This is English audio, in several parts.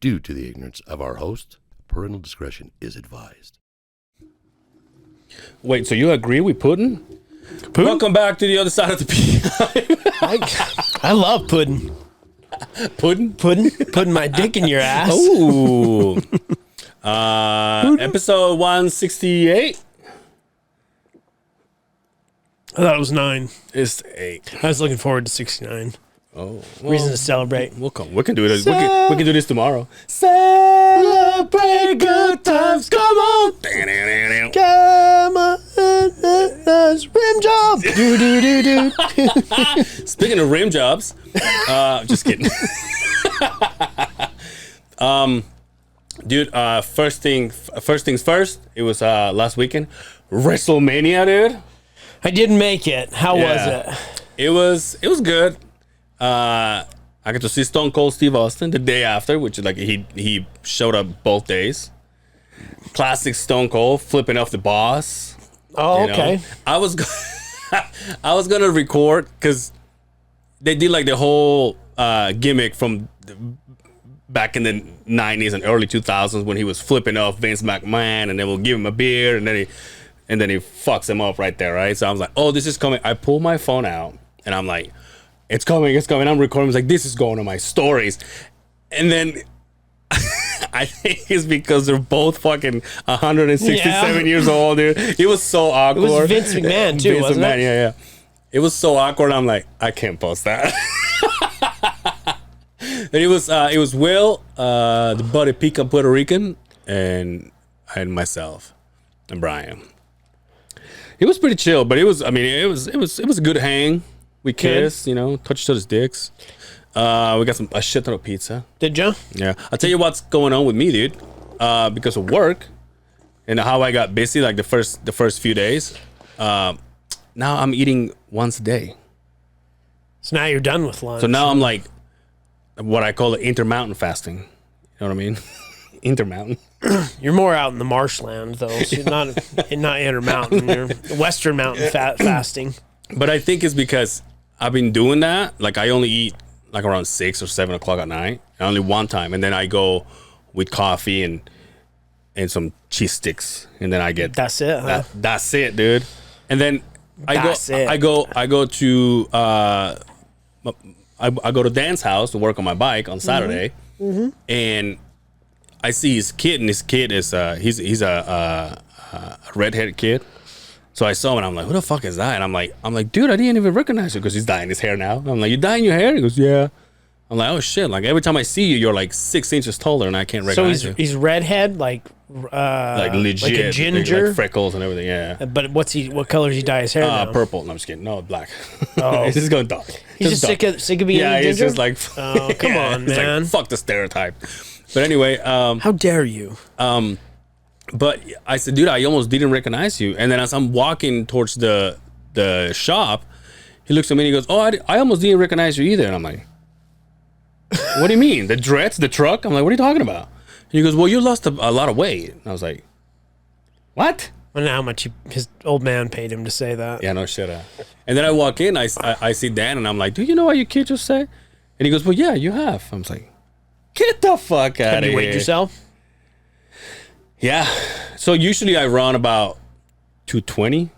Due to the ignorance of our host, parental discretion is advised. Wait, so you agree with pudding? Welcome back to the other side of the Beehive. I love pudding. Pudding? Putting my dick in your ass. Ooh. Episode 168. I thought it was 9. It's 8. I was looking forward to 69. Oh, Reason to celebrate. We can do it. We can do this tomorrow. Celebrate good times. Come on. Come on, rim job. Do. Speaking of rim jobs, just kidding. Dude, first things first. It was last weekend, Wrestlemania, dude. I didn't make it. How was it? It was good. I got to see Stone Cold Steve Austin the day after, which is like he showed up both days. Classic Stone Cold flipping off the boss. Oh, okay. I was gonna record because they did like the whole gimmick from back in the 90s and early 2000s when he was flipping off Vince McMahon, and then we'll give him a beer, and then he fucks him up right there, right? So I was like, oh, this is coming. I pull my phone out, and I'm like, it's coming. I'm recording. I was like, this is going on my stories. And then I think it's because they're both fucking 167 years old, dude. It was so awkward. It was Vince McMahon, too, wasn't it? Yeah. It was so awkward. I'm like, I can't post that. And it was Will, the Buddy Pica Puerto Rican, and myself and Brian. It was pretty chill, but it was a good hang. We kissed, touched each other's dicks. We got a shit ton of pizza. Did you? Yeah. I'll tell you what's going on with me, dude. Because of work and how I got busy like the first few days. Now I'm eating once a day. So now you're done with lunch. So now I'm like what I call Intermountain fasting. You know what I mean? Intermountain. You're more out in the marshland, though. So you're not Intermountain. You're Western Mountain fasting. But I think it's because I've been doing that. Like I only eat like around 6 or 7 o'clock at night. Only one time, and then I go with coffee and some cheese sticks, and then I get that's it. Huh? That's it, dude. And then I go to I go to Dan's house to work on my bike on Saturday, and I see his kid, and his kid is he's a redheaded kid. So I saw him, and I'm like, who the fuck is that? And I'm like, dude, I didn't even recognize you because he's dyeing his hair now. I'm like, you dyeing your hair? He goes, yeah. I'm like, oh shit! Like every time I see you, you're like 6 inches taller, and I can't recognize you. So he's redhead, like legit, like a ginger, like freckles and everything. Yeah. But what color does he dye his hair? Now? Purple. No, I'm just kidding. No, black. Oh, he's just going dark. He's just sick of being a ginger. He's just like, oh, come on, man. Like, fuck the stereotype. But anyway, how dare you? But I said, dude, I almost didn't recognize you. And then as I'm walking towards the shop, he looks at me and he goes, oh, I almost didn't recognize you either. And I'm like, what do you mean? The dreads, the truck? I'm like, what are you talking about? And he goes, well, you lost a lot of weight. And I was like, what? I don't know how much his old man paid him to say that. Yeah, no shit. And then I walk in, I see Dan, and I'm like, do you know what your kid just said? And he goes, well, yeah, you have. I was like, get the fuck out of here. Have you weighed yourself? Yeah. So usually I run about 220.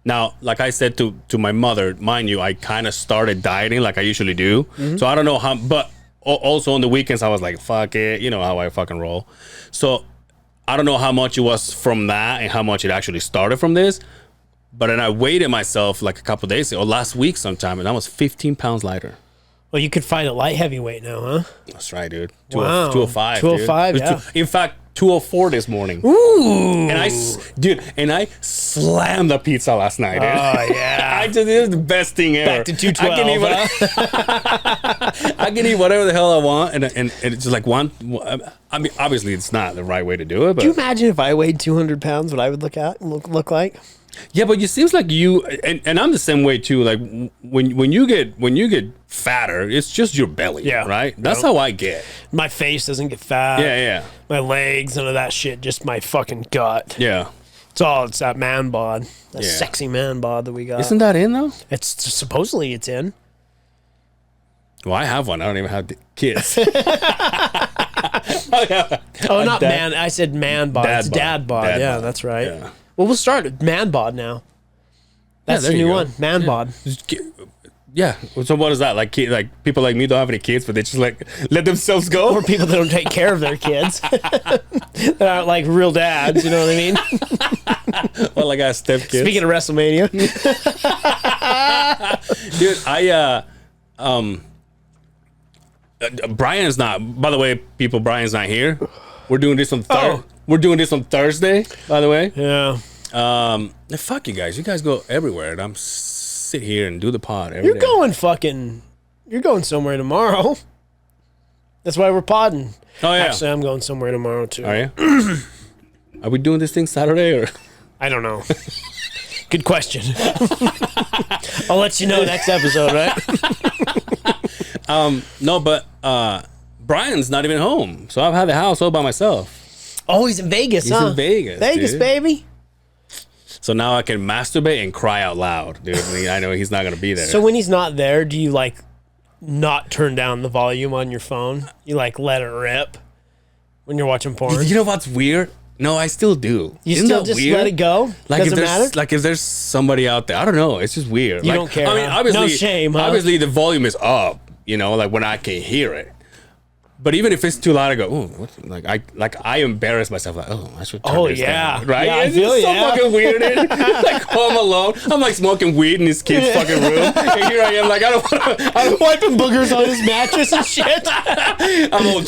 Now, like I said to my mother, mind you, I kind of started dieting like I usually do. Mm-hmm. So I don't know how, but also on the weekends I was like, fuck it. You know how I fucking roll. So I don't know how much it was from that and how much it actually started from this. But then I weighed myself like a couple of days ago, or last week sometime, and I was 15 pounds lighter. Well, you could fight a light heavyweight now, huh? That's right, dude. Wow. 205. 205, yeah. In fact, 204 this morning. Ooh. And I slammed the pizza last night, dude. Oh, yeah. It was the best thing ever. Back to 212. I can eat whatever the hell I want, and it's just like one. I mean, obviously, it's not the right way to do it. But do you imagine if I weighed 200 pounds, what I would look like? Yeah, but it seems like you and I'm the same way too. Like when you get fatter, it's just your belly, right? That's how I get. My face doesn't get fat. Yeah. My legs, none of that shit. Just my fucking gut. Yeah. It's that man bod, that sexy man bod that we got. Isn't that in though? It's supposedly it's in. Well, I have one. I don't even have kids. I said man bod. It's dad bod. Yeah, that's right. Yeah. Well, we'll start with man bod now. That's the new one. Man bod. Yeah. So what is that? Like people like me don't have any kids, but they just like let themselves go? Or people that don't take care of their kids. That aren't like real dads, you know what I mean? Well, like I have step kids. Speaking of WrestleMania. Dude, Brian's not, by the way, people, Brian's not here. We're doing this on We're doing this on Thursday, by the way. Yeah. Fuck you guys. You guys go everywhere, and I'm sit here and do the pod every day. You're going somewhere tomorrow. That's why we're podding. Oh, yeah. Actually, I'm going somewhere tomorrow, too. Are you? Are we doing this thing Saturday, or? I don't know. Good question. I'll let you know next episode, right? No, but Brian's not even home, so I've had the house all by myself. Oh, he's in Vegas, He's in Vegas, dude. Baby. So now I can masturbate and cry out loud, dude. I mean, I know he's not gonna be there. So when he's not there, do you like not turn down the volume on your phone? You like let it rip when you're watching porn? You know what's weird? No, I still do. Isn't still just weird? Let it go? Like Doesn't matter? Like if there's somebody out there, I don't know. It's just weird. You like, don't care. I mean, obviously, no shame. Huh? Obviously, the volume is up. You know, like when I can hear it. But even if it's too loud, I go, oh, what? I embarrass myself. Like, oh, I should turn this down. Right? Yeah, it's so fucking weird. Like home alone. I'm like smoking weed in his kid's fucking room. And here I am, like, I don't want to. I'm wiping boogers on his mattress and shit. I'm all.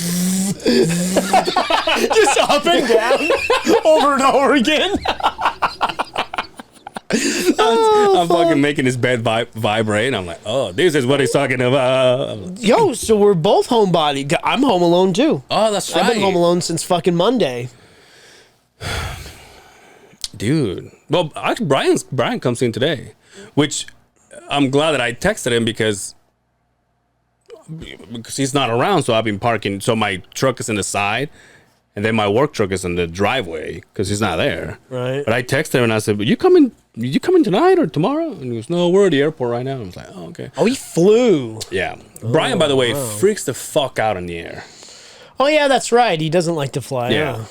Just up and down over and over again. I'm fucking making his bed vibrate. And I'm like, oh, this is what he's talking about. Yo, so we're both homebody. I'm home alone too. Oh, that's right. I've been home alone since fucking Monday. Dude. Well, actually, Brian comes in today, which I'm glad that I texted him because he's not around. So I've been parking. So my truck is in the side. And then my work truck is in the driveway because he's not there. Right. But I texted him and I said, you coming tonight or tomorrow? And he goes, no, we're at the airport right now. I was like, oh, okay. Oh, he flew. Yeah. Brian, by the way, freaks the fuck out in the air. Oh, yeah, that's right. He doesn't like to fly. Yeah.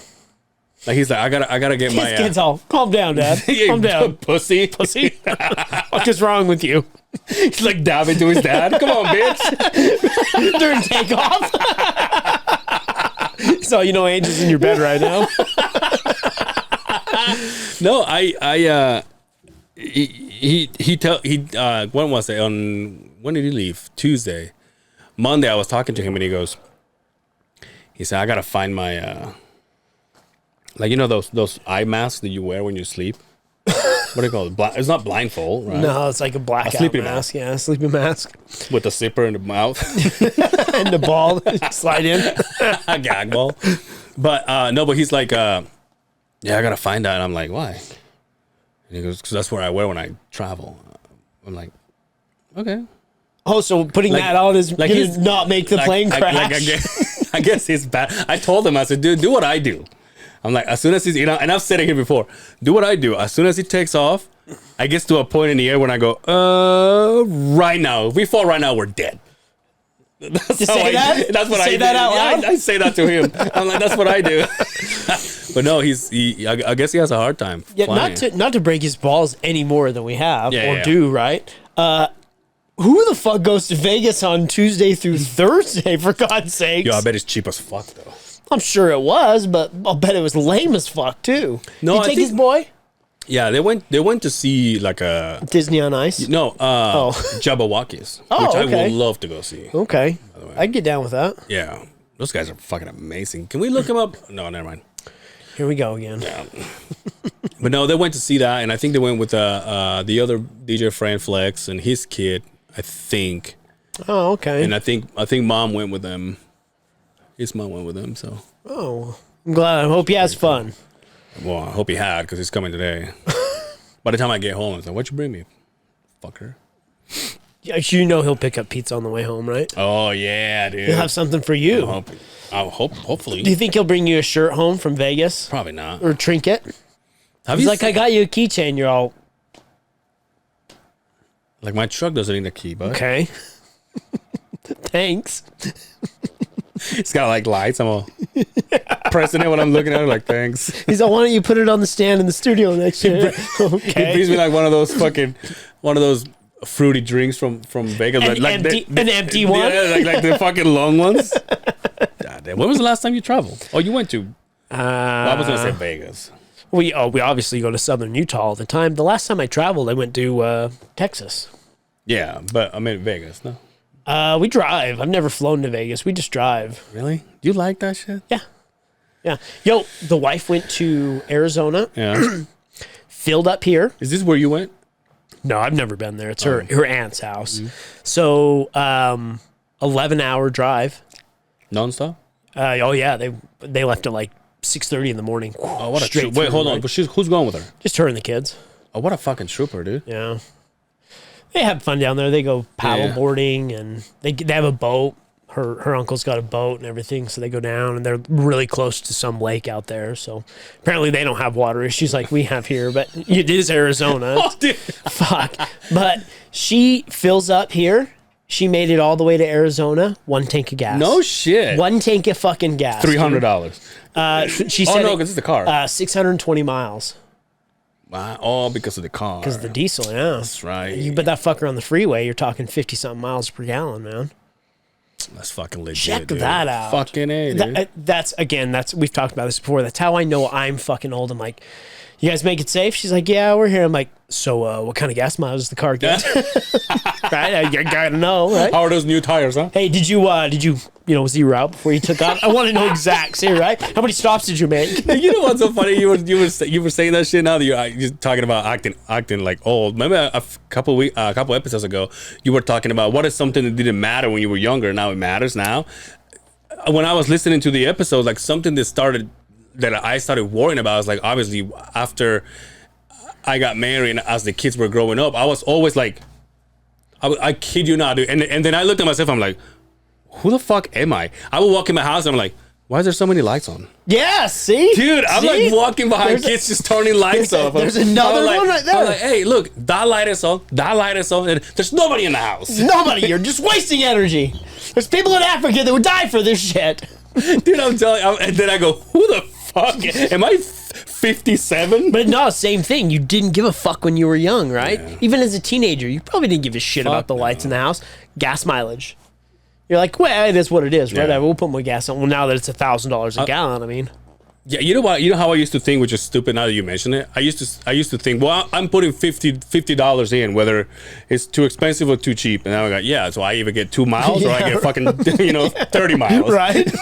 Like he's like, I gotta get my kid's all, calm down, Dad. Calm down. Pussy. What is wrong with you? He's like dabbing to his dad. Come on, bitch. During takeoff. So you know Angel's in your bed right now. No, when was it? When did he leave? Tuesday. Monday I was talking to him and he said, I gotta find my like, you know those eye masks that you wear when you sleep? What do you call it? It's not blindfold, right? No, it's like a blackout mask. Yeah, a sleeping mask. With the zipper in the mouth. And the ball slide in. A gag ball. But no, but he's like, yeah, I gotta find that. And I'm like, why? And he goes, because that's what I wear when I travel. I'm like, okay. Oh, so putting that on is like gonna not make the plane crash. I guess he's bad. I told him, I said, dude, do what I do. I'm like, as soon as he's, and I've said it here before, do what I do. As soon as he takes off, I get to a point in the air when I go, right now. If we fall right now, we're dead. That's what I do. That out loud? I say that to him. I'm like, that's what I do. But no, I guess he has a hard time. Yeah, not to break his balls any more than we have do, right? Who the fuck goes to Vegas on Tuesday through Thursday, for God's sakes? Yo, I bet it's cheap as fuck, though. I'm sure it was, but I'll bet it was lame as fuck too. No, Did he take his boy? Yeah, they went to see like a Disney on Ice. No, Jabberwockies, which I would love to go see. Okay, I'd get down with that. Yeah, those guys are fucking amazing. Can we look them up? No, never mind. Here we go again. Yeah. But no, they went to see that, and I think they went with the other DJ Fran Flex and his kid. I think. Oh, okay. And I think Mom went with them. His mom went with him, so. Oh, I'm glad. I hope he has fun. Well, I hope he had, because he's coming today. By the time I get home, it's like, what'd you bring me? Fucker. Yeah, you know he'll pick up pizza on the way home, right? Oh, yeah, dude. He'll have something for you. Hopefully. Do you think he'll bring you a shirt home from Vegas? Probably not. Or a trinket? He's like, I got you a keychain. You're all... Like, my truck doesn't need a key, but... Okay. Thanks. It's got like lights. I'm all. pressing it when I'm looking at it. Like, thanks. He's like, why don't you put it on the stand in the studio next year? It brings me like one of those fruity drinks from Vegas. An empty one? Yeah, like the fucking long ones. God damn. When was the last time you traveled? Oh, you went to... I was going to say Vegas. We obviously go to southern Utah all the time. The last time I traveled, I went to Texas. Yeah, but I mean Vegas, no? We drive. I've never flown to Vegas. We just drive. Really? Do you like that shit? Yeah. Yeah. Yo, the wife went to Arizona. Yeah. Filled up here. Is this where you went? No, I've never been there. It's her aunt's house. Mm-hmm. So, 11-hour drive. Nonstop? Oh yeah, they left at like 6:30 in the morning. Oh, what a trooper! Wait, hold on. But who's going with her? Just her and the kids. Oh, what a fucking trooper, dude! Yeah, they have fun down there. They go paddle boarding and they have a boat. Her uncle's got a boat and everything, so they go down and they're really close to some lake out there. So apparently they don't have water issues like we have here, but it is Arizona. Oh, dude. Fuck. But she fills up here. She made it all the way to Arizona. 1 tank of gas. No shit. 1 tank of fucking gas. $300. She said, no, because it's the car. 620 miles. Wow. Oh, because of the car. Because of the diesel, yeah. That's right. You put that fucker on the freeway, you're talking 50-something miles per gallon, man. That's fucking legit. Check dude. that out. Fucking A, dude. That's we've talked about this before. That's how I know I'm fucking old. I'm like, you guys make it safe? She's like, yeah, we're here. I'm like, so what kind of gas mileage does the car get? Right? I gotta know, right? How are those new tires, huh? Hey, did you zero out before you took off? I want to know exacts here, right? How many stops did you make? You know what's so funny? You were saying that shit now that you're talking about acting like old. Remember a couple episodes ago, you were talking about what is something that didn't matter when you were younger, now it matters now. When I was listening to the episode, like something that I started worrying about was like, obviously after I got married and as the kids were growing up, I was always like, I kid you not, dude. And then I looked at myself, I'm like, who the fuck am I? I would walk in my house and I'm like, why is there so many lights on? Yeah, see? Dude, I'm like walking behind kids just turning lights off. There's another one right there. I'm like, hey, look, that light is on, and there's nobody in the house. Nobody, you're just wasting energy. There's people in Africa that would die for this shit. Dude, I'm telling you, and then I go, who the fuck? Am I 57? But no, same thing. You didn't give a fuck when you were young, right? Yeah. Even as a teenager, you probably didn't give a shit about the lights in the house. Gas mileage. You're like, well, it is what it is, right? Yeah. We'll put more gas on. Well, now that it's $1,000 a gallon, I mean. Yeah, you know what? You know how I used to think, which is stupid now that you mention it? I used to think, well, I'm putting $50 in, whether it's too expensive or too cheap. And now I got, yeah, so I either get 2 miles or I get fucking, 30 miles. Right?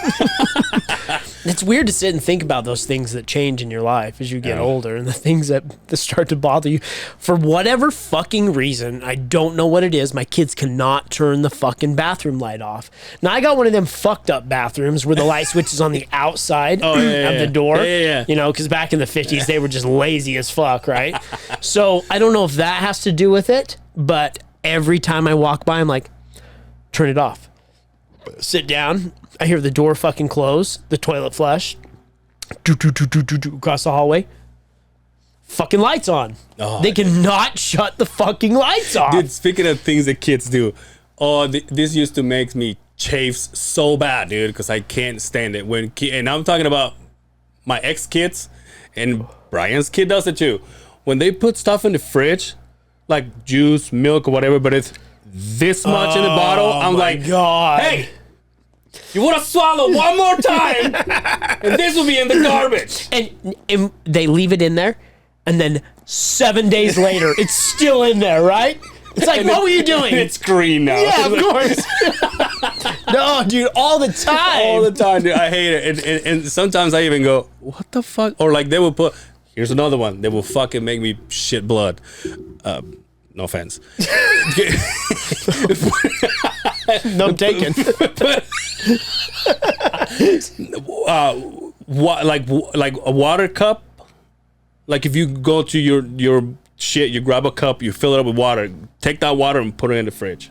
It's weird to sit and think about those things that change in your life as you get older and the things that start to bother you. For whatever fucking reason, I don't know what it is, my kids cannot turn the fucking bathroom light off. Now, I got one of them fucked up bathrooms where the light switch is on the outside of the door. Yeah. Because back in the 50s, they were just lazy as fuck, right? So I don't know if that has to do with it, but every time I walk by, I'm like, turn it off. Sit down. I hear the door fucking close, the toilet flush, across the hallway. Fucking lights on. Oh, they cannot shut the fucking lights off. Dude, speaking of things that kids do, this used to make me chafes so bad, dude, because I can't stand it. And I'm talking about my ex-kids, and Brian's kid does it too. When they put stuff in the fridge, like juice, milk, or whatever, but it's this much in the bottle, I'm like, God. Hey, you want to swallow one more time, and this will be in the garbage. And they leave it in there, and then 7 days later, it's still in there, right? It's like, what were you doing? It's green now. Yeah, of course. No, dude, all the time. All the time, dude. I hate it. And sometimes I even go, what the fuck? Or like they will put, here's another one. They will fucking make me shit blood. No offense. No taken. Like a water cup. Like if you go to your shit, you grab a cup, you fill it up with water, take that water and put it in the fridge.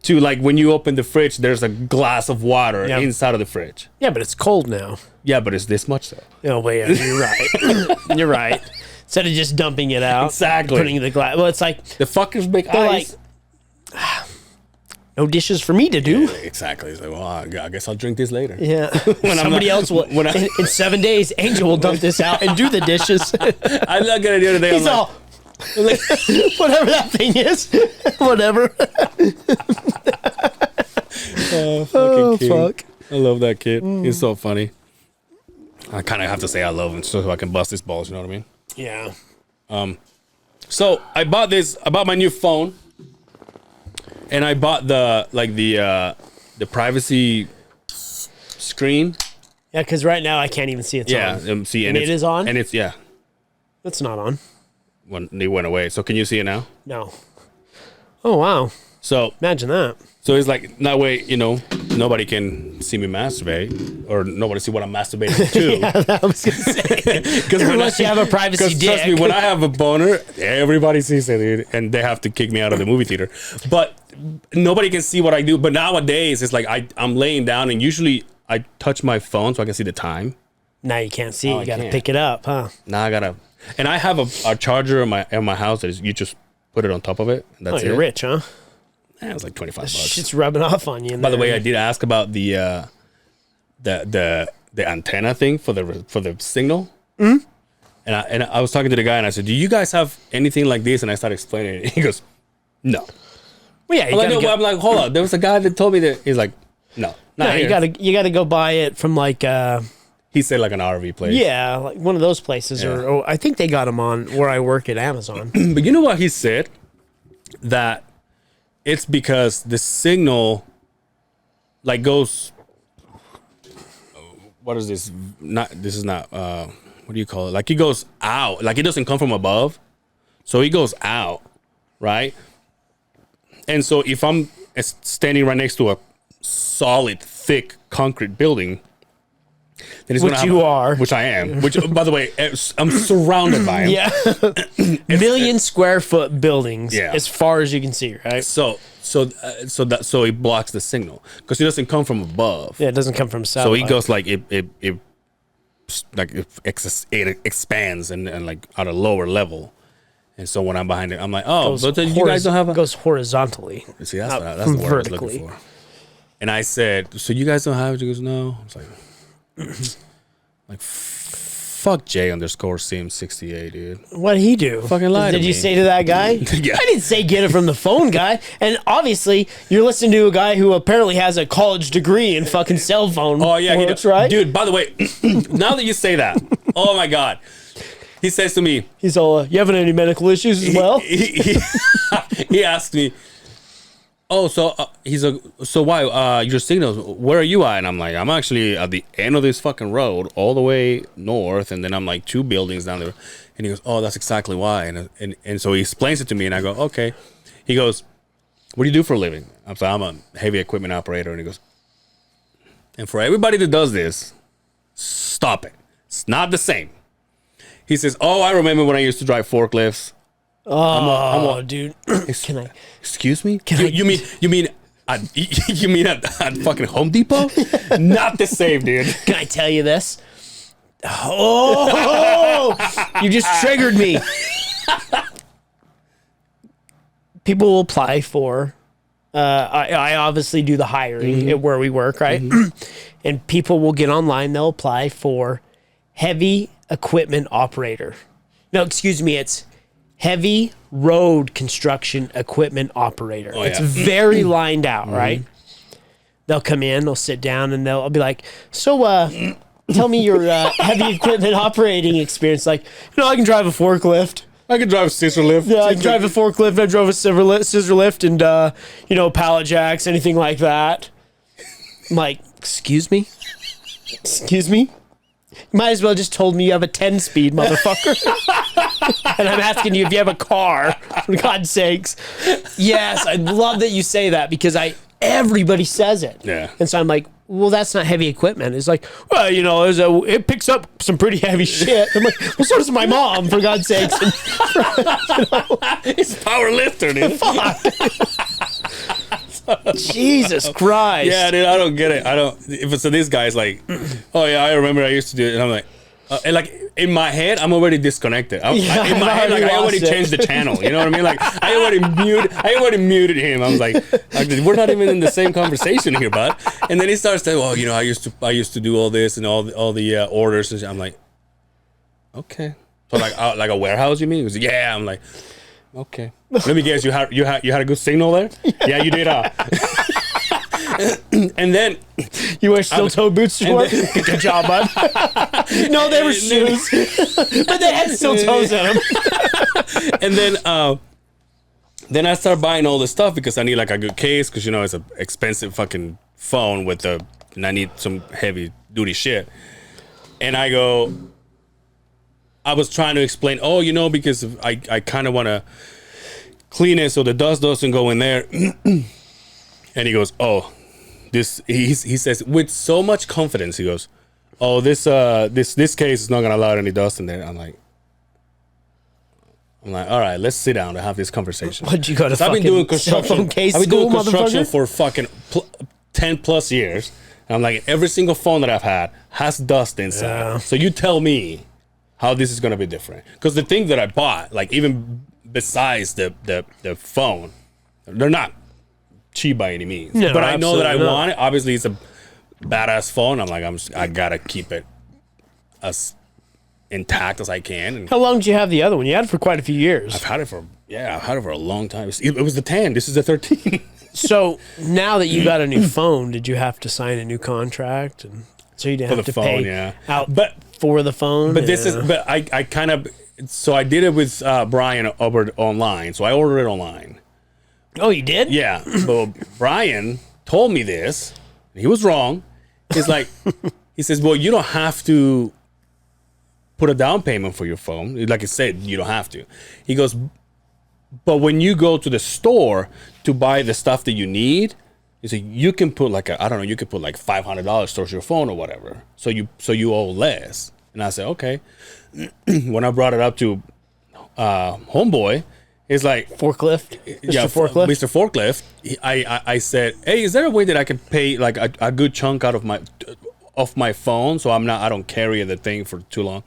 To like when you open the fridge, there's a glass of water inside of the fridge. Yeah, but it's cold now. Yeah, but it's this much though. Oh, well, yeah, you're right. You're right. Instead of just dumping it out, exactly, putting the glass. Well, it's like the fuckers make ice. Like, no dishes for me to do. Yeah, exactly. He's like, well, I guess I'll drink this later. Yeah. Somebody else will. In 7 days, Angel will dump this out and do the dishes. I look at it the other day. He's all, like, whatever that thing is. Whatever. Oh, fuck. I love that kid. He's so funny. I kind of have to say I love him so I can bust his balls. You know what I mean? Yeah. So I bought my new phone, and I bought the privacy screen. Yeah, because right now I can't even see it's on. Yeah, see, and it is on? and it's It's not on. when they went away. So can you see it now? No. Oh, wow. So Imagine that. So it's like that way, nobody can see me masturbate, or nobody see what I'm masturbating to. Yeah, I was gonna say. Unless you have a privacy dick. Trust me, when I have a boner, everybody sees it, dude, and they have to kick me out of the movie theater. But nobody can see what I do. But nowadays, it's like I'm laying down, and usually I touch my phone so I can see the time. Now you can't see it. Oh, You got to can't. pick it up, huh? Now I gotta, and I have a charger in my house that is, you just put it on top of it. And that's You're it. rich, huh? It was like $25. Shit's rubbing off on you. By the way, I did ask about the antenna thing for the signal. Mm-hmm. And I was talking to the guy, and I said, "Do you guys have anything like this?" And I started explaining it. He goes, "No." Well, yeah, I'm like, hold on. There was a guy that told me that. He's like, "No, not here." you gotta go buy it from like He said like an RV place. yeah, like one of those places, Yeah. or I think they got them on where I work at Amazon. But you know what he said? That it's because the signal like goes. What is this? This is not. What do you call it? Like it goes out. Like it doesn't come from above, so it goes out, right? And so if I'm standing right next to a solid, thick concrete building, then it's which I am. Which, by the way, I'm surrounded by them. Yeah, million square foot buildings. Yeah. As far as you can see, right? So it blocks the signal because it doesn't come from above. Yeah, it doesn't come from So satellite. it goes like it expands and like at a lower level. And so when I'm behind it, I'm like, oh, but then you guys don't have a... goes horizontally. See, that's the word I was looking for. And I said, so you guys don't have it? He goes, no. I was like, fuck J_Sim68, dude. What did he do? Fucking lie to Did you me. say to that guy? Yeah. I didn't say get it from the phone guy. And obviously, you're listening to a guy who apparently has a college degree in fucking cell phone. Oh, yeah. works, right? Dude, by the way, now that you say that, oh my God. He says to me, He's all, you having any medical issues as well? he asked me, oh, so why, your signals, where are you at? And I'm like, I'm actually at the end of this fucking road, all the way north, and then I'm like 2 buildings down there. And he goes, oh, that's exactly why. And so he explains it to me, and I go, okay. He goes, what do you do for a living? I'm like, I'm a heavy equipment operator. And he goes, and for everybody that does this, stop it. It's not the same. He says, oh, I remember when I used to drive forklifts. Dude. Can I? Excuse me? You mean at fucking Home Depot? Not the same, dude. Can I tell you this? Oh, you just triggered me. People will apply for. I obviously do the hiring at where we work, right? And people will get online. They'll apply for heavy equipment operator. No, excuse me. It's heavy road construction equipment operator. Oh, it's yeah. very lined out, right? They'll come in, they'll sit down, and I'll be like, so, tell me your heavy equipment operating experience. Like, I can drive a forklift. I can drive a scissor lift. Yeah, I can drive a forklift. I drove a scissor lift and, pallet jacks, anything like that. I'm like, excuse me? Excuse me? You might as well just told me you have a 10-speed, motherfucker. And I'm asking you if you have a car, for God's sakes. Yes, I love that you say that because everybody says it. Yeah. And so I'm like, well, that's not heavy equipment. It's like, well, it picks up some pretty heavy shit. I'm like, well, so does my mom, for God's sakes. And, It's a power lifter, dude. fuck. Jesus Christ. Yeah, dude, I don't get it. If it's this guy's like, oh yeah, I remember I used to do it, and I'm like, And like in my head, I'm already disconnected. In my head, like I already changed the channel. You know what I mean? Like I already muted him. I was like, we're not even in the same conversation here, bud. And then he starts saying, well, I used to do all this and all the orders. And I'm like, okay. So like a warehouse, you mean? He was like, yeah. I'm like, okay. Let me guess, you had a good signal there? Yeah, you did. And then you wear steel-toe boots to work? Good job, bud. No, they were shoes, but they had steel toes in them. And then I start buying all this stuff because I need like a good case because it's an expensive fucking phone and I need some heavy duty shit. And I was trying to explain, because I kind of want to clean it so the dust doesn't go in there. And he goes, oh. He says with so much confidence, he goes, "Oh, this case is not gonna allow any dust in there." I'm like, all right, let's sit down and have this conversation. What'd you go to? I've been doing construction. Case I've been doing construction motherfucker? for fucking 10 plus years. And I'm like, every single phone that I've had has dust inside. Yeah. So you tell me how this is gonna be different. Because the thing that I bought, like even besides the phone, they're not cheap by any means, no, but I know that I not. want it. Obviously, it's a badass phone. I'm like, I gotta keep it as intact as I can. And how long did you have the other one? You had it for quite a few years. I've had it for a long time. It was the 10. This is the 13. So now that you got a new phone, did you have to sign a new contract, and so you didn't have to pay out for the phone? But I kind of so I did it with Brian over online. So I ordered it online. Oh, you did? Yeah. But Brian told me this. He was wrong. He's like, he says, well, you don't have to put a down payment for your phone. Like I said, you don't have to. He goes, but when you go to the store to buy the stuff that you need, he said, you can put like you could put like $500 towards your phone or whatever. So you owe less. And I said, okay. When I brought it up to homeboy, it's like forklift, Forklift. Mr. Forklift. I said, hey, is there a way that I can pay like a good chunk out of my phone so I don't carry the thing for too long?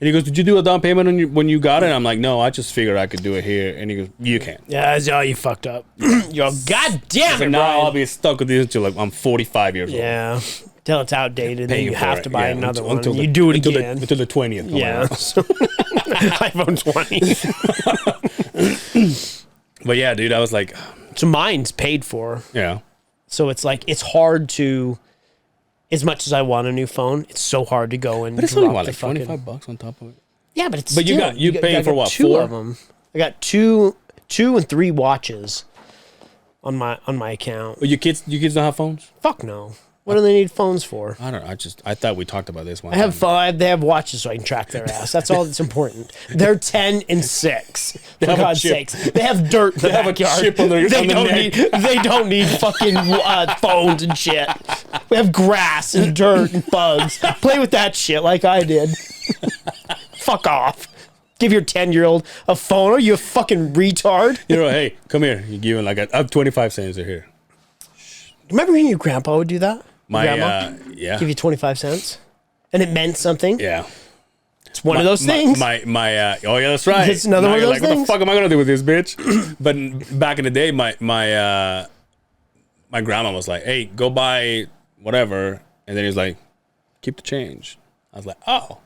And he goes, did you do a down payment when you got it? And I'm like, no, I just figured I could do it here. And he goes, you can't. Yeah, you fucked up. Yo, God damn it, now Brian. I'll be stuck with this until like I'm 45 years old. Yeah. Till it's outdated, then you have to buy another one. Until you do it again. Until the 20th. Yeah. iPhone 20. But yeah, dude, I was like... So mine's paid for. Yeah. So it's like, it's hard to... As much as I want a new phone, it's so hard to go and but it's only, like $25 on top of it? Yeah, but it's But still, you paying for what, two 4? of them. I got two and 3 watches on my account. Well, your kids don't have phones? Fuck no. What do they need phones for? I don't know. I thought we talked about this one. They have watches so I can track their ass. That's all that's important. They're 10 and 6. For God's sakes, they have dirt in the backyard. Have a chip on their neck. They don't need fucking phones and shit. We have grass and dirt and bugs. Play with that shit like I did. Fuck off. Give your 10-year-old a phone. Are you a fucking retard? Hey, come here. You give him like I have 25 cents here. Remember when your grandpa would do that? Yeah. Give you 25 cents? And it meant something? Yeah. It's one of those things. Oh yeah, that's right. It's another one of those things. What the fuck am I gonna do with this bitch? But back in the day, my grandma was like, hey, go buy whatever. And then he was like, keep the change. I was like, oh,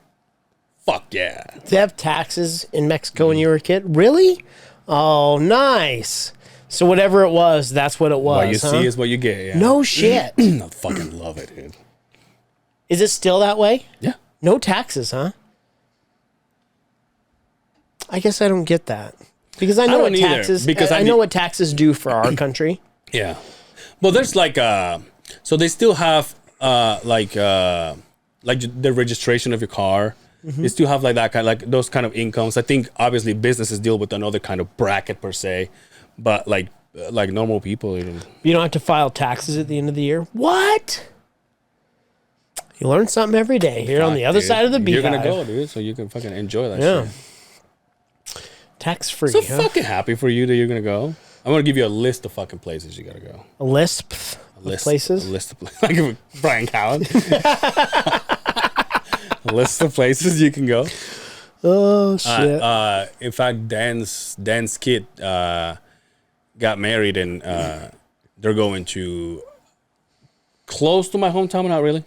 fuck yeah. Did they have taxes in Mexico when you were a kid? Really? Oh, nice. So whatever it was, that's what it was. What you see is what you get. Yeah. No shit. I fucking love it, dude. Is it still that way? Yeah. No taxes, huh? I guess I don't get that because I know what taxes. Because I know what taxes do for our country. Yeah. Well, there's like so they still have like the registration of your car. Mm-hmm. They still have like that kind, like those kind of incomes. I think obviously businesses deal with another kind of bracket per se. But like normal people, you don't have to file taxes at the end of the year. What? You learn something every day here on the other side of the Beehive. You're gonna go, dude, so you can fucking enjoy that shit. Tax free. So fucking happy for you that you're gonna go. I'm gonna give you a list of fucking places you gotta go. A list of places. A list of places. Like Brian Callen. A list of places you can go. Oh shit! In fact, Dan's kid got married, and they're going to close to my hometown, but not really.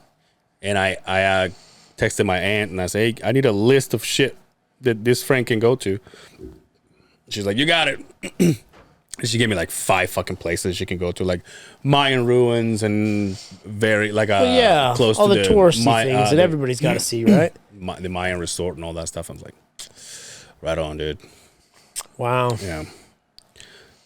And I texted my aunt and I said, hey, I need a list of shit that this friend can go to. She's like, you got it. And she gave me like 5 fucking places she can go to, like Mayan ruins and close all to the touristy things that everybody's got to see, right? The Mayan resort and all that stuff. I was like, right on, dude. Wow. Yeah.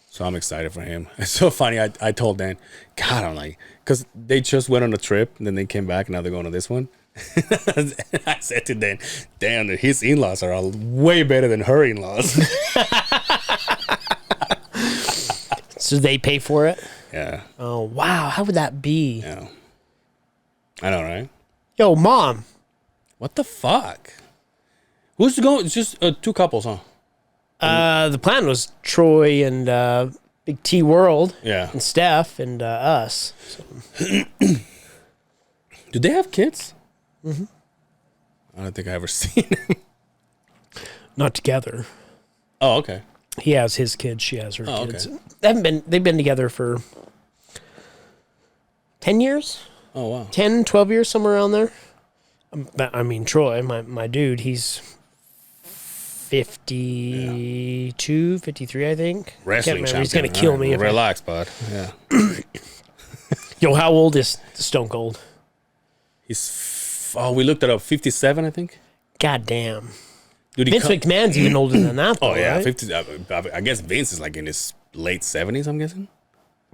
So I'm excited for him. It's so funny. I told Dan, God, I'm like, because they just went on a trip and then they came back and now they're going to this one. I said to Dan, damn, his in-laws are all way better than her in-laws. So they pay for it? Yeah. Oh, wow. How would that be? Yeah. I know, right? Yo, Mom. What the fuck? Who's going? It's just 2 couples, huh? The plan was Troy and Big T World. Yeah. And Steph and us. So. Do they have kids? Mm-hmm. I don't think I ever seen them. Not together. Oh, okay. He has his kids. She has her kids. Okay. They've been together for 10 years. Oh, wow. 10, 12 years, somewhere around there. I mean, Troy, my dude, he's 52, 53, I think. Wrestling champion. He's going to kill me. Relax, bud. Yeah. Yo, how old is Stone Cold? We looked it up, 57, I think. God damn. Dude, Vince McMahon's even older than that, though, oh, yeah. right? 50. I guess Vince is like in his late 70s, I'm guessing.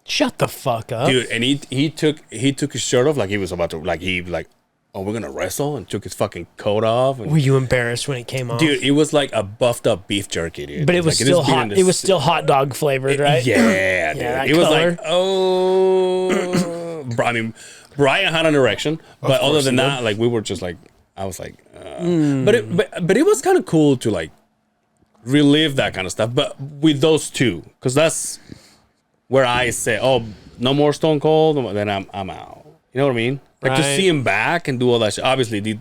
Shut the fuck up. Dude, and he took his shirt off like he was about to, oh, we're going to wrestle, and took his fucking coat off. And, were you embarrassed when it came off? dude, it was like a buffed up beef jerky, dude. But it was still hot. It was still hot dog flavored, right? Yeah, dude. that It was color. like, oh. I mean, Brian had an erection, but other than that, like, we were just like, I was like, but it was kind of cool to like relive that kind of stuff, but with those two, because that's where I say, oh, no more Stone Cold, then I'm out. You know what I mean? Like to see him back and do all that shit. Obviously, the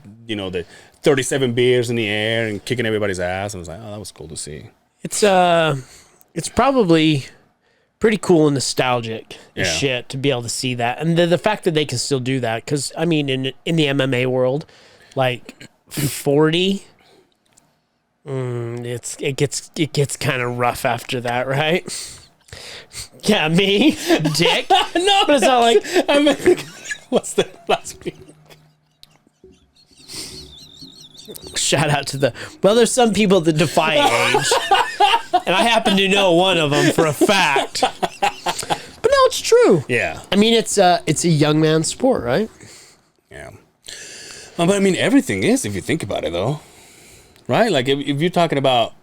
37 beers in the air and kicking everybody's ass. I was like, oh, that was cool to see. It's probably pretty cool and nostalgic as shit to be able to see that, and the fact that they can still do that. Because I mean, in the MMA world, like 40, it gets kind of rough after that, right? Yeah, me, dick. No, but it's not like I mean, what's the last week? Shout out to there's some people that defy age, and I happen to know one of them for a fact. But no, it's true. Yeah. I mean, it's a young man's sport, right? Yeah. But I mean, everything is, if you think about it, though. Right? Like, if you're talking about...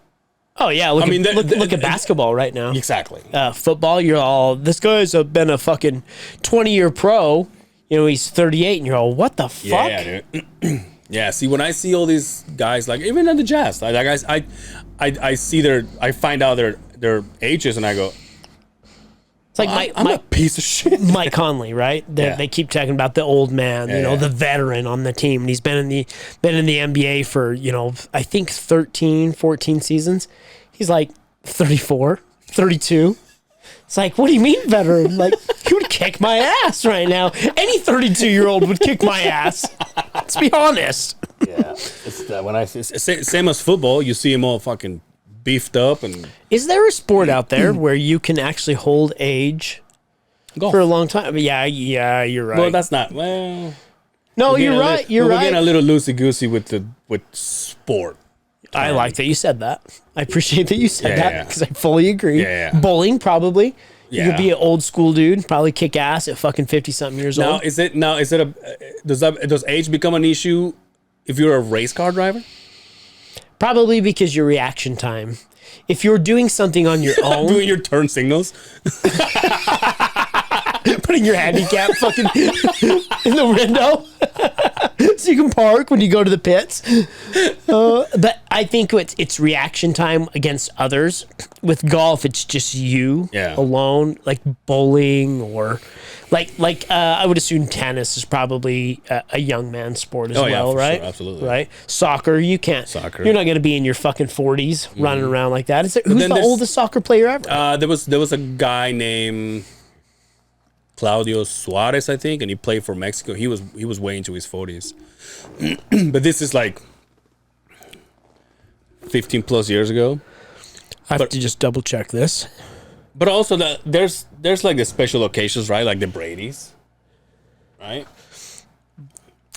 Oh, yeah. Look at basketball right now. Exactly. Football, you're all... This guy's been a fucking 20-year pro. You know, he's 38, and you're all, what the fuck? Yeah, dude. Yeah, see, when I see all these guys, like, even at the Jazz, I see I find out their ages, and I go... It's like I'm a piece of shit. Mike Conley, right? They keep talking about the old man, the veteran on the team. And he's been in the NBA for, I think 13, 14 seasons. He's like 34, 32. It's like, what do you mean veteran? Like, he would kick my ass right now. Any 32-year-old would kick my ass. Let's be honest. Yeah. It's when I same as football, you see them all fucking beefed up. And is there a sport out there where you can actually hold age for a long time? Yeah, you're right. Well, that's not no. You're right. You're right. We're getting a little loosey goosey with sport. I like that you said that. I appreciate that you said that because I fully agree. Yeah. Bowling, probably. Yeah. You could be an old school dude, probably kick ass at fucking 50-something years old. Does age become an issue if you're a race car driver? Probably because your reaction time. If you're doing something on your own, doing your turn signals, putting your handicap fucking in the window. so you can park when you go to the pits. But I think it's reaction time against others. With golf, it's just you alone, like bowling or like I would assume tennis is probably a young man's sport as well, right? Sure, absolutely. Right. Soccer, you can't. You're not going to be in your fucking 40s running around like that. Who's the oldest soccer player ever? There was a guy named Claudio Suarez, I think, and he played for Mexico. He was way into his 40s. But this is like 15 plus years ago. I have to just double check this. But also there's like the special occasions, right? Like the Brady's, right?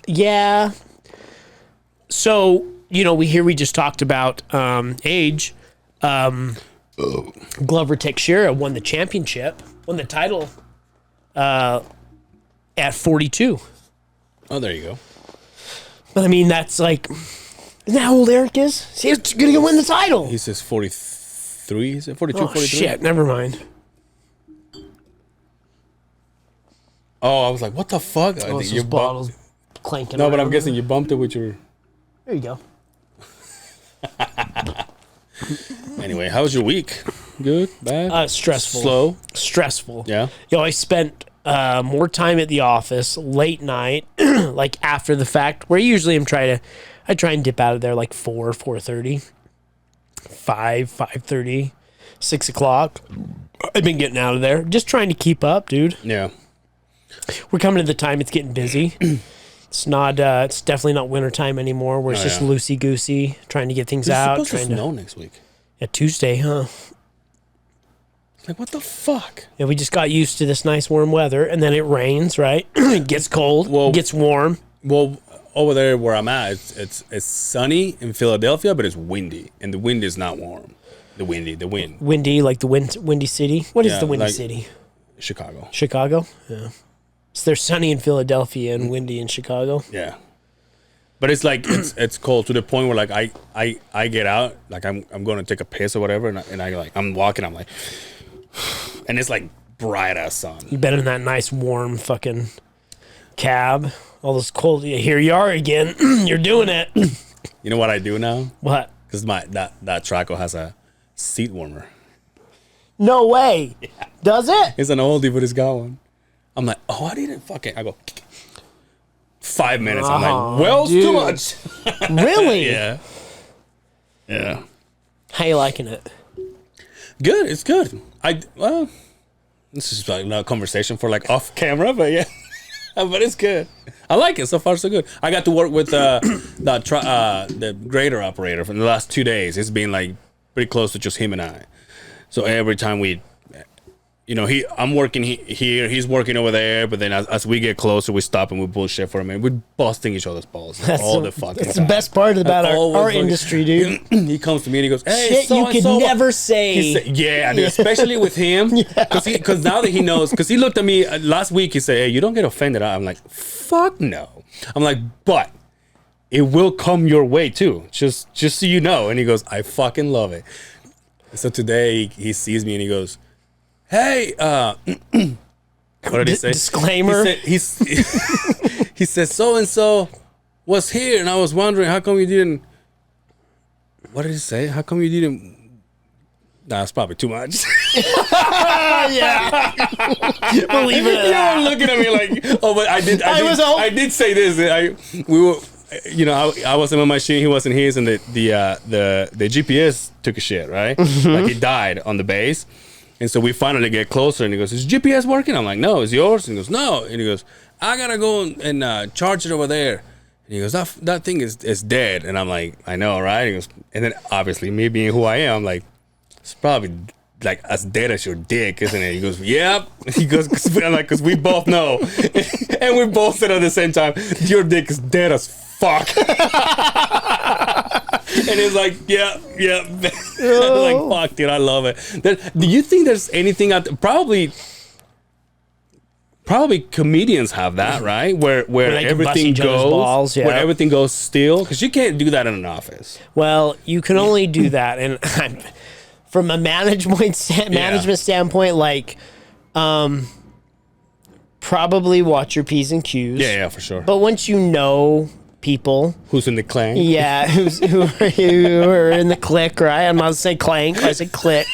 Yeah. So, we just talked about age. Glover Teixeira won the championship, won the title at 42. Oh, there you go. But I mean, that's like, isn't that how old Eric is? See, he's going to win the title. He says 43. Is it 42, Oh, 43? shit, never mind. Oh, I was like, what the fuck? I Oh, think those bottles clanking No, but I'm around. guessing you bumped it with your... There you go. Anyway, how was your week? Good? Bad? Stressful. Slow? Stressful. Yeah? I spent more time at the office late night, like after the fact, where usually I try and dip out of there like 4:30, 5:30, 6 o'clock. I've been getting out of there, just trying to keep up, dude. Yeah. We're coming to the time it's getting busy. It's not. It's definitely not winter time anymore. Where it's just loosey goosey, trying to get things out. It's supposed to snow next week. Yeah, Tuesday, huh? Like, what the fuck? Yeah, we just got used to this nice warm weather, and then it rains, right? It gets cold, Well- gets warm. Well, over there where I'm at, it's sunny in Philadelphia, but it's windy, and the wind is not warm. The wind. Windy, like the windy city. What is Yeah, the windy like- city? Chicago. Chicago? Yeah. So they're sunny in Philadelphia and windy in Chicago. Yeah. But it's like it's cold to the point where like I get out, like I'm going to take a piss or whatever, and I like I'm walking, I'm like, and it's like bright ass sun. You been in that nice warm fucking cab. All this cold. Here you are again. You're doing it. You know what I do now? What? Because that Traco has a seat warmer. No way. Yeah. Does it? It's an oldie, but it's got one. I'm like, oh, I didn't fucking. I go 5 minutes. I'm like, well, it's too much. Really? Yeah. Yeah. How you liking it? Good. It's good. Well, this is like not a conversation for like off camera, but yeah. But it's good. I like it. So far, so good. I got to work with the grader operator for the last 2 days. It's been like pretty close to just him and I. So every time I'm working here, he's working over there, but then as we get closer, we stop and we bullshit for a minute. We're busting each other's balls the fucking That's time. the best part about our industry, dude. He comes to me and he goes, "Hey, shit you could never say." Yeah, dude, especially with him, because now that he knows, because he looked at me last week, he said, "Hey, you don't get offended." I'm like, "Fuck no." I'm like, "But it will come your way too, just so you know." And he goes, "I fucking love it." So today he sees me and he goes, "Hey, what did he say?" Disclaimer. He said, "So and so was here, and I was wondering how come you didn't." What did he say? How come you didn't? Nah, it's probably too much. Yeah. We'll leave it at that. You're looking at me like, oh, but I did say this. I was in my machine, he wasn't his, and the GPS took a shit, right? Like he died on the base. And so we finally get closer, and he goes, "Is GPS working?" I'm like, "No, is yours?" And he goes, "No." And he goes, "I gotta go and charge it over there." And he goes, "That thing is dead." And I'm like, "I know, right?" And he goes, and then obviously me being who I am, I'm like, "It's probably like as dead as your dick, isn't it?" He goes, "Yep." He goes, "Cause we both know," and we both said at the same time, "Your dick is dead as fuck." And it's like, yeah. Like, fuck, dude, I love it. Do you think there's anything out there? Probably comedians have that, right? Where everything goes, where everything goes still, because you can't do that in an office. Well, you can only do that, and from a management standpoint, like, probably watch your P's and Q's. Yeah, for sure. But once you know people. Who's in the clan? Yeah, who are in the clique, right? I'm not gonna say clank, I say clique.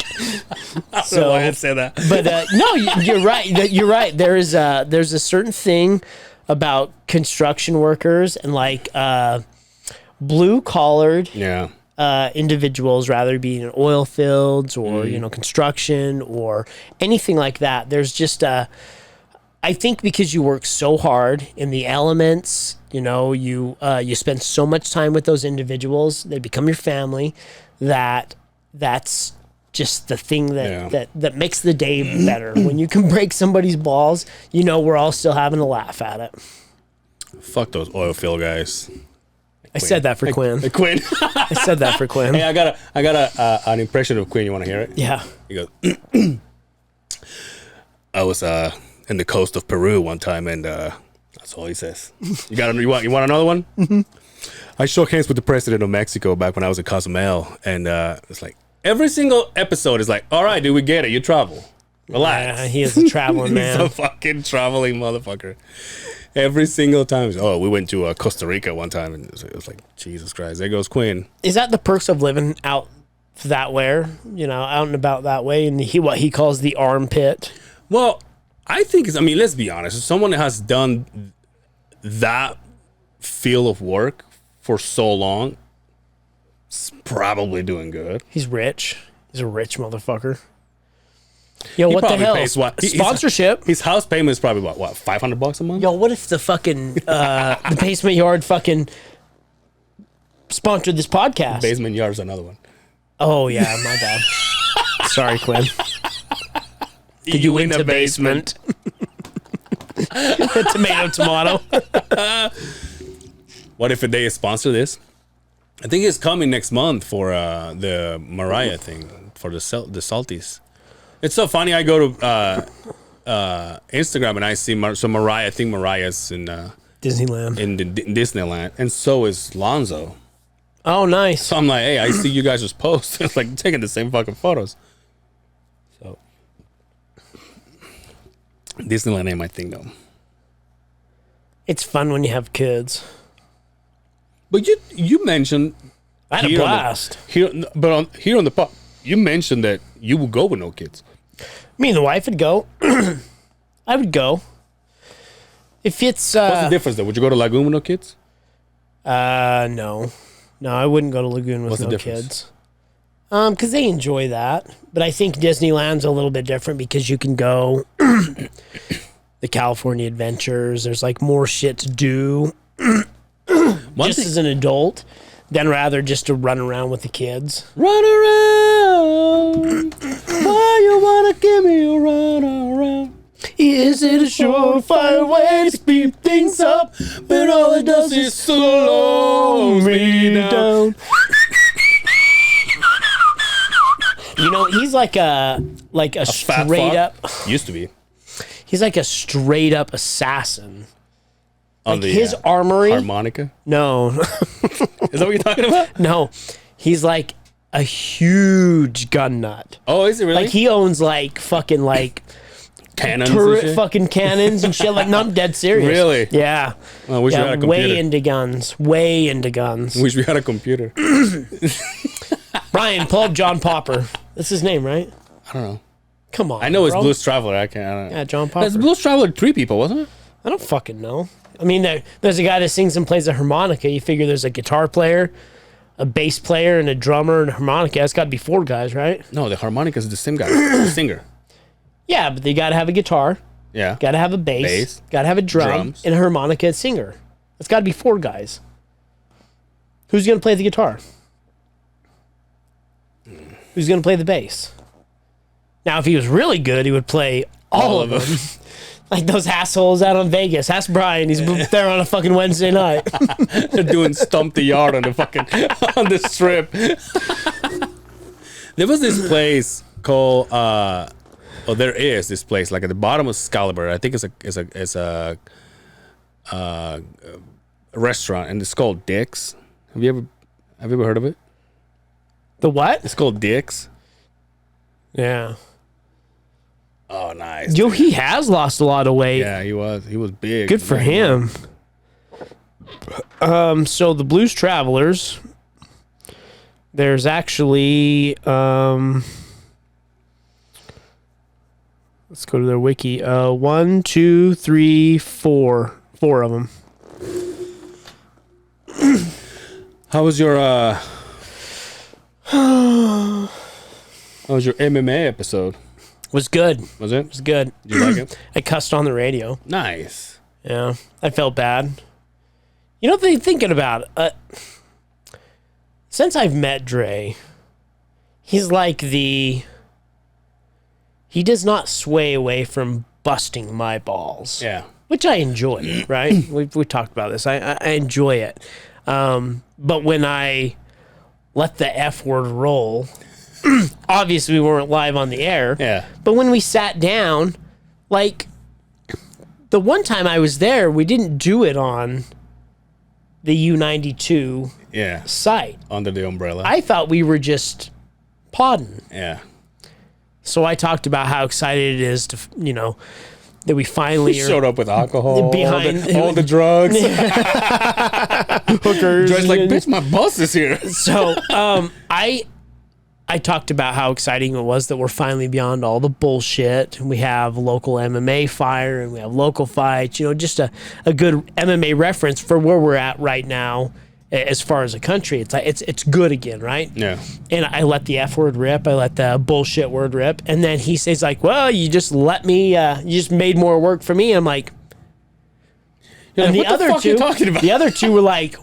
So I had to say that. But no, you're right. You're right. There's a certain thing about construction workers and like blue collared Yeah. individuals, rather be in oil fields or construction or anything like that. There's just I think because you work so hard in the elements, you spend so much time with those individuals, they become your family. That's just the thing that makes the day better. When you can break somebody's balls, we're all still having a laugh at it. Fuck those oil field guys. I said that for Quinn. Quinn. I said that for Quinn. Hey, I got an impression of Quinn. You want to hear it? Yeah. He goes, I was in the coast of Peru one time, and that's all he says. You want another one? Mm-hmm. I shook hands with the president of Mexico back when I was at Cozumel, and it's like every single episode is like, all right, dude, we get it. You travel. Relax. Yeah, he is a traveling man. He's a fucking traveling motherfucker. Every single time. Oh, we went to Costa Rica one time, and it was like, Jesus Christ, there goes Quinn. Is that the perks of living out that way, out and about that way, and what he calls the armpit? Well, I think let's be honest. Someone that has done that field of work for so long is probably doing good. He's rich. He's a rich motherfucker. Yo, He what the probably hell? pays Sponsorship. His house payment is probably what, $500 a month? Yo, what if the fucking the Basement Yard fucking sponsored this podcast? Basement Yard's another one. Oh yeah, my bad. Sorry, Quinn. Did you win the basement? Tomato. What if they sponsor this? I think it's coming next month for the Mariah thing for the Salties. It's so funny. I go to Instagram and I see Mariah. I think Mariah's in Disneyland. In Disneyland, and so is Lonzo. Oh, nice. So I'm like, hey, I see you guys just post. It's like taking the same fucking photos. So Disneyland ain't my thing though. It's fun when you have kids. But you mentioned I had a blast. Here on the pod, you mentioned that you would go with no kids. Me and the wife would go. I would go. If it's What's the difference though? Would you go to Lagoon with no kids? No, I wouldn't go to Lagoon with no kids. Because they enjoy that. But I think Disneyland's a little bit different because you can go the California Adventures. There's like more shit to do as an adult than rather just to run around with the kids. Run around. Why you wanna give me a run around? Is it a surefire way to speed things up? But all it does is slow me down. He's like a straight up. Used to be. He's like a straight up assassin. On Like his armory. Harmonica? No. Is that what you're talking about? No. He's like a huge gun nut. Oh, is it really? Like he owns like fucking like cannons turret and shit? fucking cannons and shit. Like, no, I'm dead serious. Really? Yeah. I wish we had a computer. Way into guns. Way into guns. Wish we had a computer. Brian, pull up John Popper. That's his name, right? I don't know. Come on. I know it's bro. Blues Traveler. I don't know. Yeah, John Popper. It's Blues Traveler 3 people, wasn't it? I don't fucking know. I mean, there's a guy that sings and plays a harmonica. You figure there's a guitar player, a bass player, and a drummer and a harmonica. It's got to be 4 guys, right? No, the harmonica is the same guy, the singer. Yeah, but they got to have a guitar. Yeah. Got to have a bass. Got to have a drum. Drums. And a harmonica and singer. It's got to be 4 guys. Who's going to play the guitar? Who's going to play the bass? Now, if he was really good, he would play all of them. Like those assholes out on Vegas. Ask Brian. He's there on a fucking Wednesday night. They're doing Stump the Yard on the fucking on the strip. There was this place called there is this place like at the bottom of Excalibur. I think it's a restaurant and it's called Dick's. Have you ever heard of it? The what? It's called Dick's. Yeah. Oh, nice. Yo, he has lost a lot of weight. Yeah, he was big. Good for him. So the Blues Travelers, there's actually, let's go to their wiki. 1, 2, 3, 4 of them. How was your MMA episode? Was good. Was it? Was good. Did you like it? I cussed on the radio. Nice. Yeah, I felt bad. You know, thinking about it, since I've met Dre, he's like he does not sway away from busting my balls. Yeah. Which I enjoy, right? we talked about this. I enjoy it. But when I let the F word roll, obviously we weren't live on the air. Yeah. But when we sat down, like the one time I was there, we didn't do it on the U92 site. Under the umbrella. I thought we were just podding. Yeah. So I talked about how excited it is to, that we finally showed up with alcohol, behind all the drugs, hookers. Dre's like, bitch, my boss is here. So I talked about how exciting it was that we're finally beyond all the bullshit. We have local MMA fire and we have local fights, just a good MMA reference for where we're at right now as far as a country. It's like it's good again, right? Yeah. And I let the F word rip, I let the bullshit word rip, and then he says like, well, you just let me you just made more work for me. I'm like, and the other two, you talking about? The other two were like,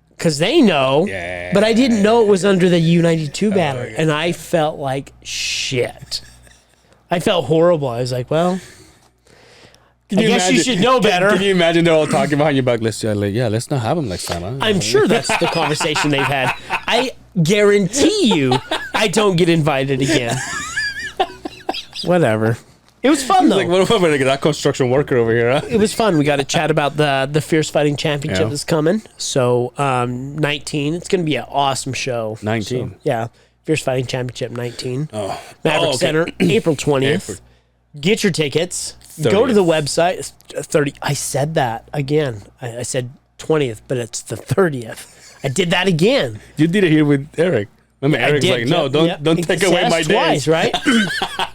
because they know, but I didn't know it was under the U92 banner, and I felt like shit. I felt horrible. I was like, well, I guess you should know better. Can you imagine they're all talking behind your back? Let's not have them next time. Huh? I'm sure that's the conversation they've had. I guarantee you I don't get invited again. Whatever. It was fun, though. Like, what if I'm going to get that construction worker over here, huh? It was fun. We got to chat about the Fierce Fighting Championship that's coming. So, 19. It's going to be an awesome show. 19? So, yeah. Fierce Fighting Championship 19. Oh. Maverick Center, April 20th. Get your tickets. 30th. Go to the website. 30. I said that again. I said 20th, but it's the 30th. I did that again. You did it here with Eric. Remember, Eric's like, no, don't take away my days. Twice, right?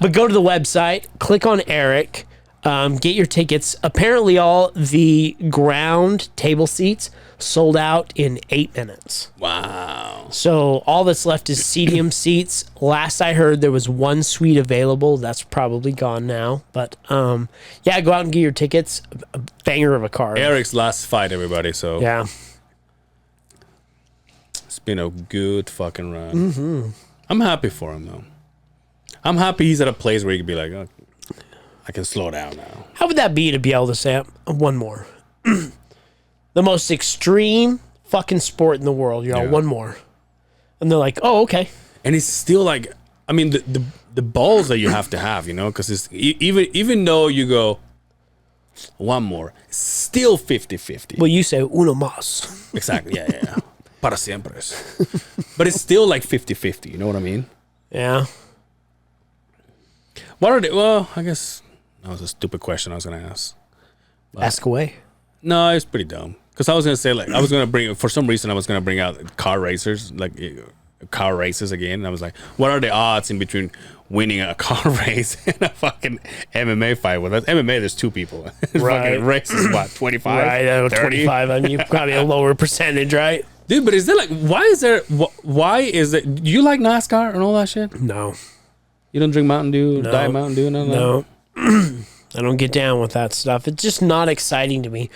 But go to the website, click on Eric, get your tickets. Apparently, all the ground table seats sold out in 8 minutes. Wow. So all that's left is CDM seats. Last I heard, there was one suite available. That's probably gone now. But yeah, go out and get your tickets. A banger of a card. Eric's last fight, everybody. So yeah. It's been a good fucking run. Mm-hmm. I'm happy for him, though. I'm happy he's at a place where he can be like, oh, I can slow down now. How would that be to be able to say, one more? The most extreme fucking sport in the world. You're all, one more. And they're like, oh, okay. And it's still like, I mean, the balls that you have to have, because it's even though you go, one more, it's still 50-50. Well, you say uno más. Exactly, yeah. Para siempre. But it's still like 50-50, you know what I mean? Yeah. What are they? Well, I guess that was a stupid question I was going to ask. But ask away. No, it's pretty dumb. Because I was going to say, like, for some reason, I was going to bring out car racers, like car races again. And I was like, what are the odds in between winning a car race and a fucking MMA fight? Well, that's MMA, there's two people. Right. Fucking race is what, 25? Right, 25. I mean, probably a lower percentage, right? Dude, but is there like, why is it, do you like NASCAR and all that shit? No. You don't drink Mountain Dew, Diet Mountain Dew, none of that? I don't get down with that stuff. It's just not exciting to me.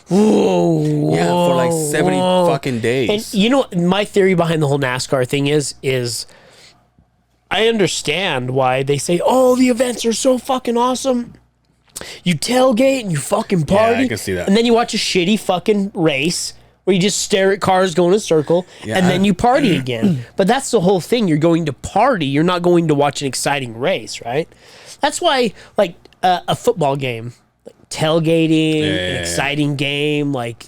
Whoa, yeah, for like 70 fucking days. And my theory behind the whole NASCAR thing is I understand why they say, oh, the events are so fucking awesome. You tailgate and you fucking party. Yeah, I can see that. And then you watch a shitty fucking race where you just stare at cars going in a circle, and then you party again. But that's the whole thing. You're going to party. You're not going to watch an exciting race, right? That's why, like, a football game, like tailgating, an exciting game, like,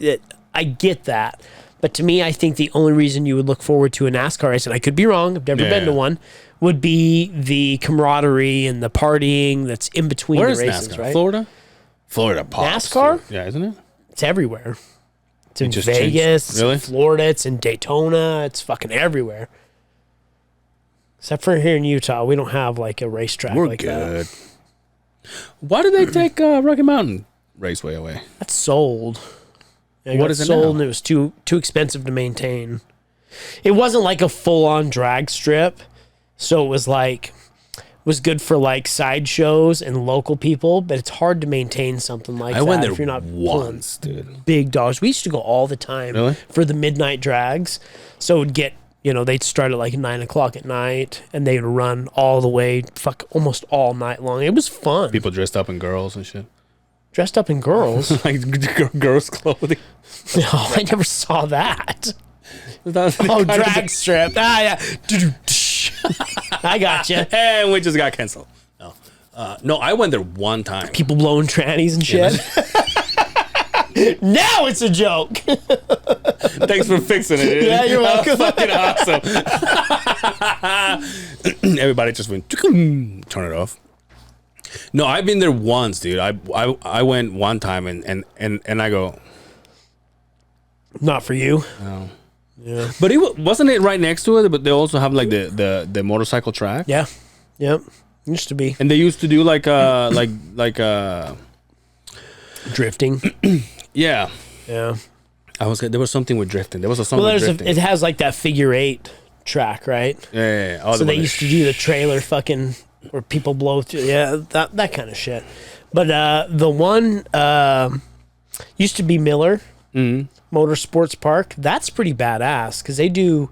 I get that. But to me, I think the only reason you would look forward to a NASCAR race, and I could be wrong, I've never been to one, would be the camaraderie and the partying that's in between the races, NASCAR? right? Florida pops. NASCAR? Yeah, isn't it? It's everywhere. It's in just Vegas, changed? it's Really? in Florida, it's in Daytona, it's fucking everywhere. Except for here in Utah, we don't have like a racetrack We're like good. that. Why did they take Rocky Mountain Raceway away? That's sold. It What got is it sold now? and it was too expensive to maintain. It wasn't like a full-on drag strip, so it was like was good for like sideshows and local people, but it's hard to maintain something like I that went there if you're not once, pulling dude. big dogs. We used to go all the time Really? for the midnight drags. So it would get, they'd start at like 9 o'clock at night and they'd run all the way, almost all night long. It was fun. People dressed up in girls and shit. Dressed up in girls. Like girls' clothing. No, I never saw that. Oh, drag strip. Yeah. I got you. And we just got canceled. No, I went there one time. People blowing trannies and shit. Now it's a joke. Thanks for fixing it. Dude. Yeah, you're welcome. Fucking awesome. Everybody just went turn it off. No, I've been there once, dude. I went one time and I go, Not for you. no. Yeah. But wasn't it right next to it? But they also have like the motorcycle track. Yeah. Yep. Used to be And they used to do like drifting. yeah. Yeah. There was something with drifting. There was a song with drifting. It has like that figure 8 track, right? Yeah. Oh, So they used to do the trailer fucking where people blow through. Yeah, that kind of shit. But the one used to be Miller Motorsports Park. That's pretty badass because they do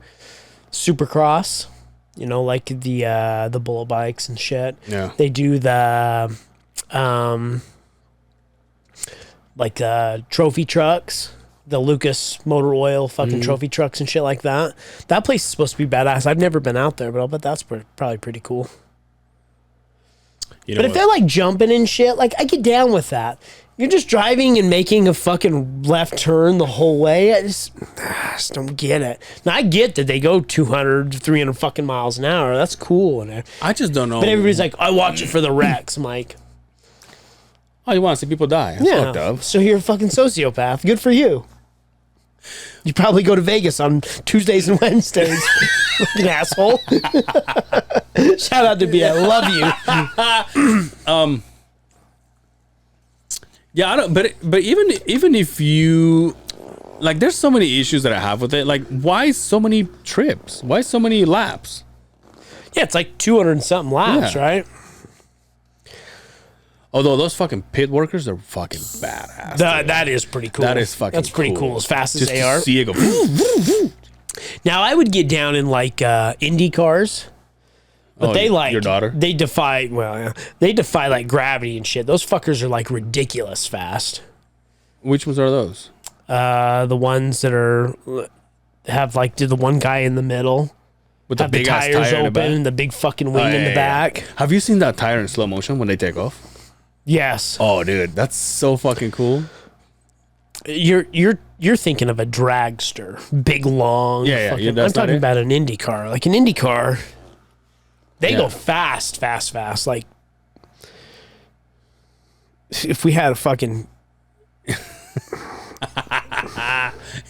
Supercross. Like the bullet bikes and shit. Yeah. They do the trophy trucks, the Lucas Motor Oil fucking trophy trucks and shit like that. That place is supposed to be badass. I've never been out there, but I'll bet that's probably pretty cool. You know But if they're like jumping and shit, like I get down with that. You're just driving and making a fucking left turn the whole way. I just don't get it. Now I get that they go 200, 300 fucking miles an hour. That's cool. I just don't know. But everybody's like, I watch it for the wrecks. I'm like, oh, you want to see people die? That's fucked yeah. up. So you're a fucking sociopath. Good for you. You probably go to Vegas on Tuesdays and Wednesdays. Fucking asshole. Shout out to B. I love you. Yeah, I don't. But even if you like, there's so many issues that I have with it. Like, why so many trips? Why so many laps? Yeah, it's like 200 and something laps, Yeah. right? Although those fucking pit workers are fucking badass. That is pretty cool. That is fucking. That's pretty cool. As fast as Just they to are. see it go. Now I would get down in like Indy cars, but Oh, they like your daughter? They defy like gravity and shit. Those fuckers are like ridiculous fast. Which ones are those? The ones that have like the one guy in the middle. With the Have the big ass tires tire in the open back. and the big fucking wing Oh, in the yeah. back. Have you seen that tire in slow motion when they take off? Yes. Oh, dude, that's so fucking cool. You're thinking of a dragster, big long. Yeah, fucking, that's I'm talking not it. about an Indy car. Like an Indy car, they Yeah. go fast. Like if we had a fucking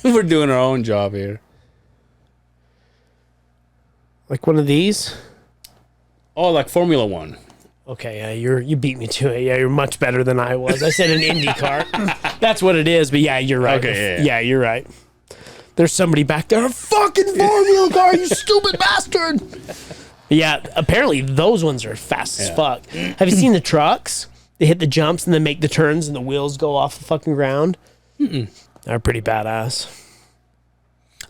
We're doing our own job here. like one of these. Oh, like Formula One. Okay, yeah, you beat me to it. Yeah, you're much better than I was. I said an Indy car. That's what it is. But yeah, you're right. Okay, yeah, you're right. There's somebody back there. A fucking Formula car, you stupid bastard. Yeah, apparently those ones are fast as fuck. Have you seen the trucks? They hit the jumps and then make the turns and the wheels go off the fucking ground. They're pretty badass.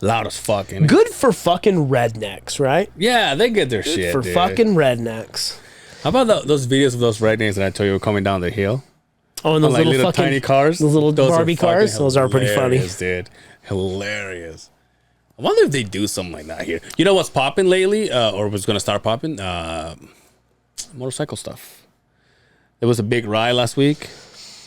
Loud as fuck. Innit? Good for fucking rednecks, right? Yeah, they get their Good shit. for dude. fucking rednecks. How about those videos of those rednecks that I told you were coming down the hill? Oh, and those Like little fucking tiny cars. those little Those are Barbie fucking cars. Those are pretty funny. hilarious, dude. Hilarious. I wonder if they do something like that here. You know what's popping lately, or was going to start popping? Motorcycle stuff. There was a big ride last week.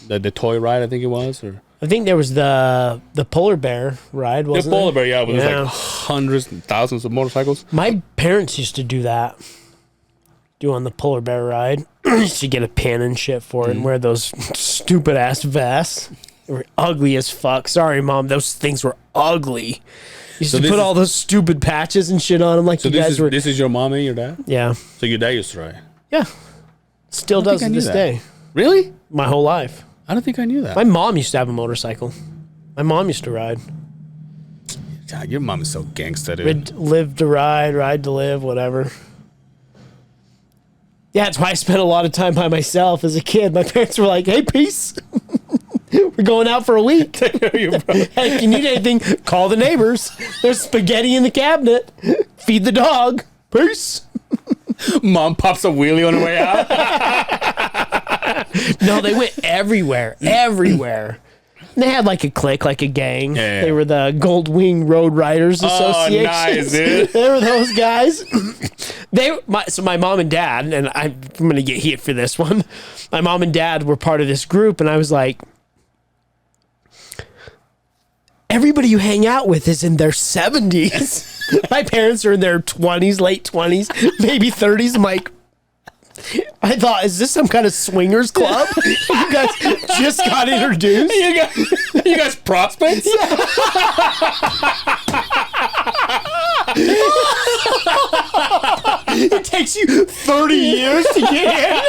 The toy ride, I think it was. Or I think there was the polar bear ride, the wasn't polar there? bear, yeah. But there's Yeah. like hundreds and thousands of motorcycles. My parents used to do that. Do on the polar bear ride. Used to get a pin and shit for it and wear those stupid ass vests. They were ugly as fuck. Sorry, Mom. Those things were ugly. You used to this put is- all those stupid patches and shit on them like So you guys were. this is your mom and your dad? Yeah. So your dad used to ride? Yeah. Still I don't does think I to knew this that. day. Really? My whole life. I don't think I knew that. My mom used to have a motorcycle. My mom used to ride. God, your mom is so gangsta, dude. Live to ride to live, whatever. Yeah, that's why I spent a lot of time by myself as a kid. My parents were like, hey, peace. We're going out for a week. Hey, if you need anything, call the neighbors. There's spaghetti in the cabinet. Feed the dog. Peace. Mom pops a wheelie on her way out. No, they went everywhere. Everywhere. They had like a clique, like a gang. Yeah. They were the Gold Wing Road Riders Association. nice, dude. They were those guys. So my mom and dad, and I'm going to get heat for this one. My mom and dad were part of this group, and I was like, everybody you hang out with is in their 70s. My parents are in their 20s, late 20s, maybe 30s. I'm like, I thought, is this some kind of swingers club? You guys just got introduced. You guys prospects? It takes you 30 years to get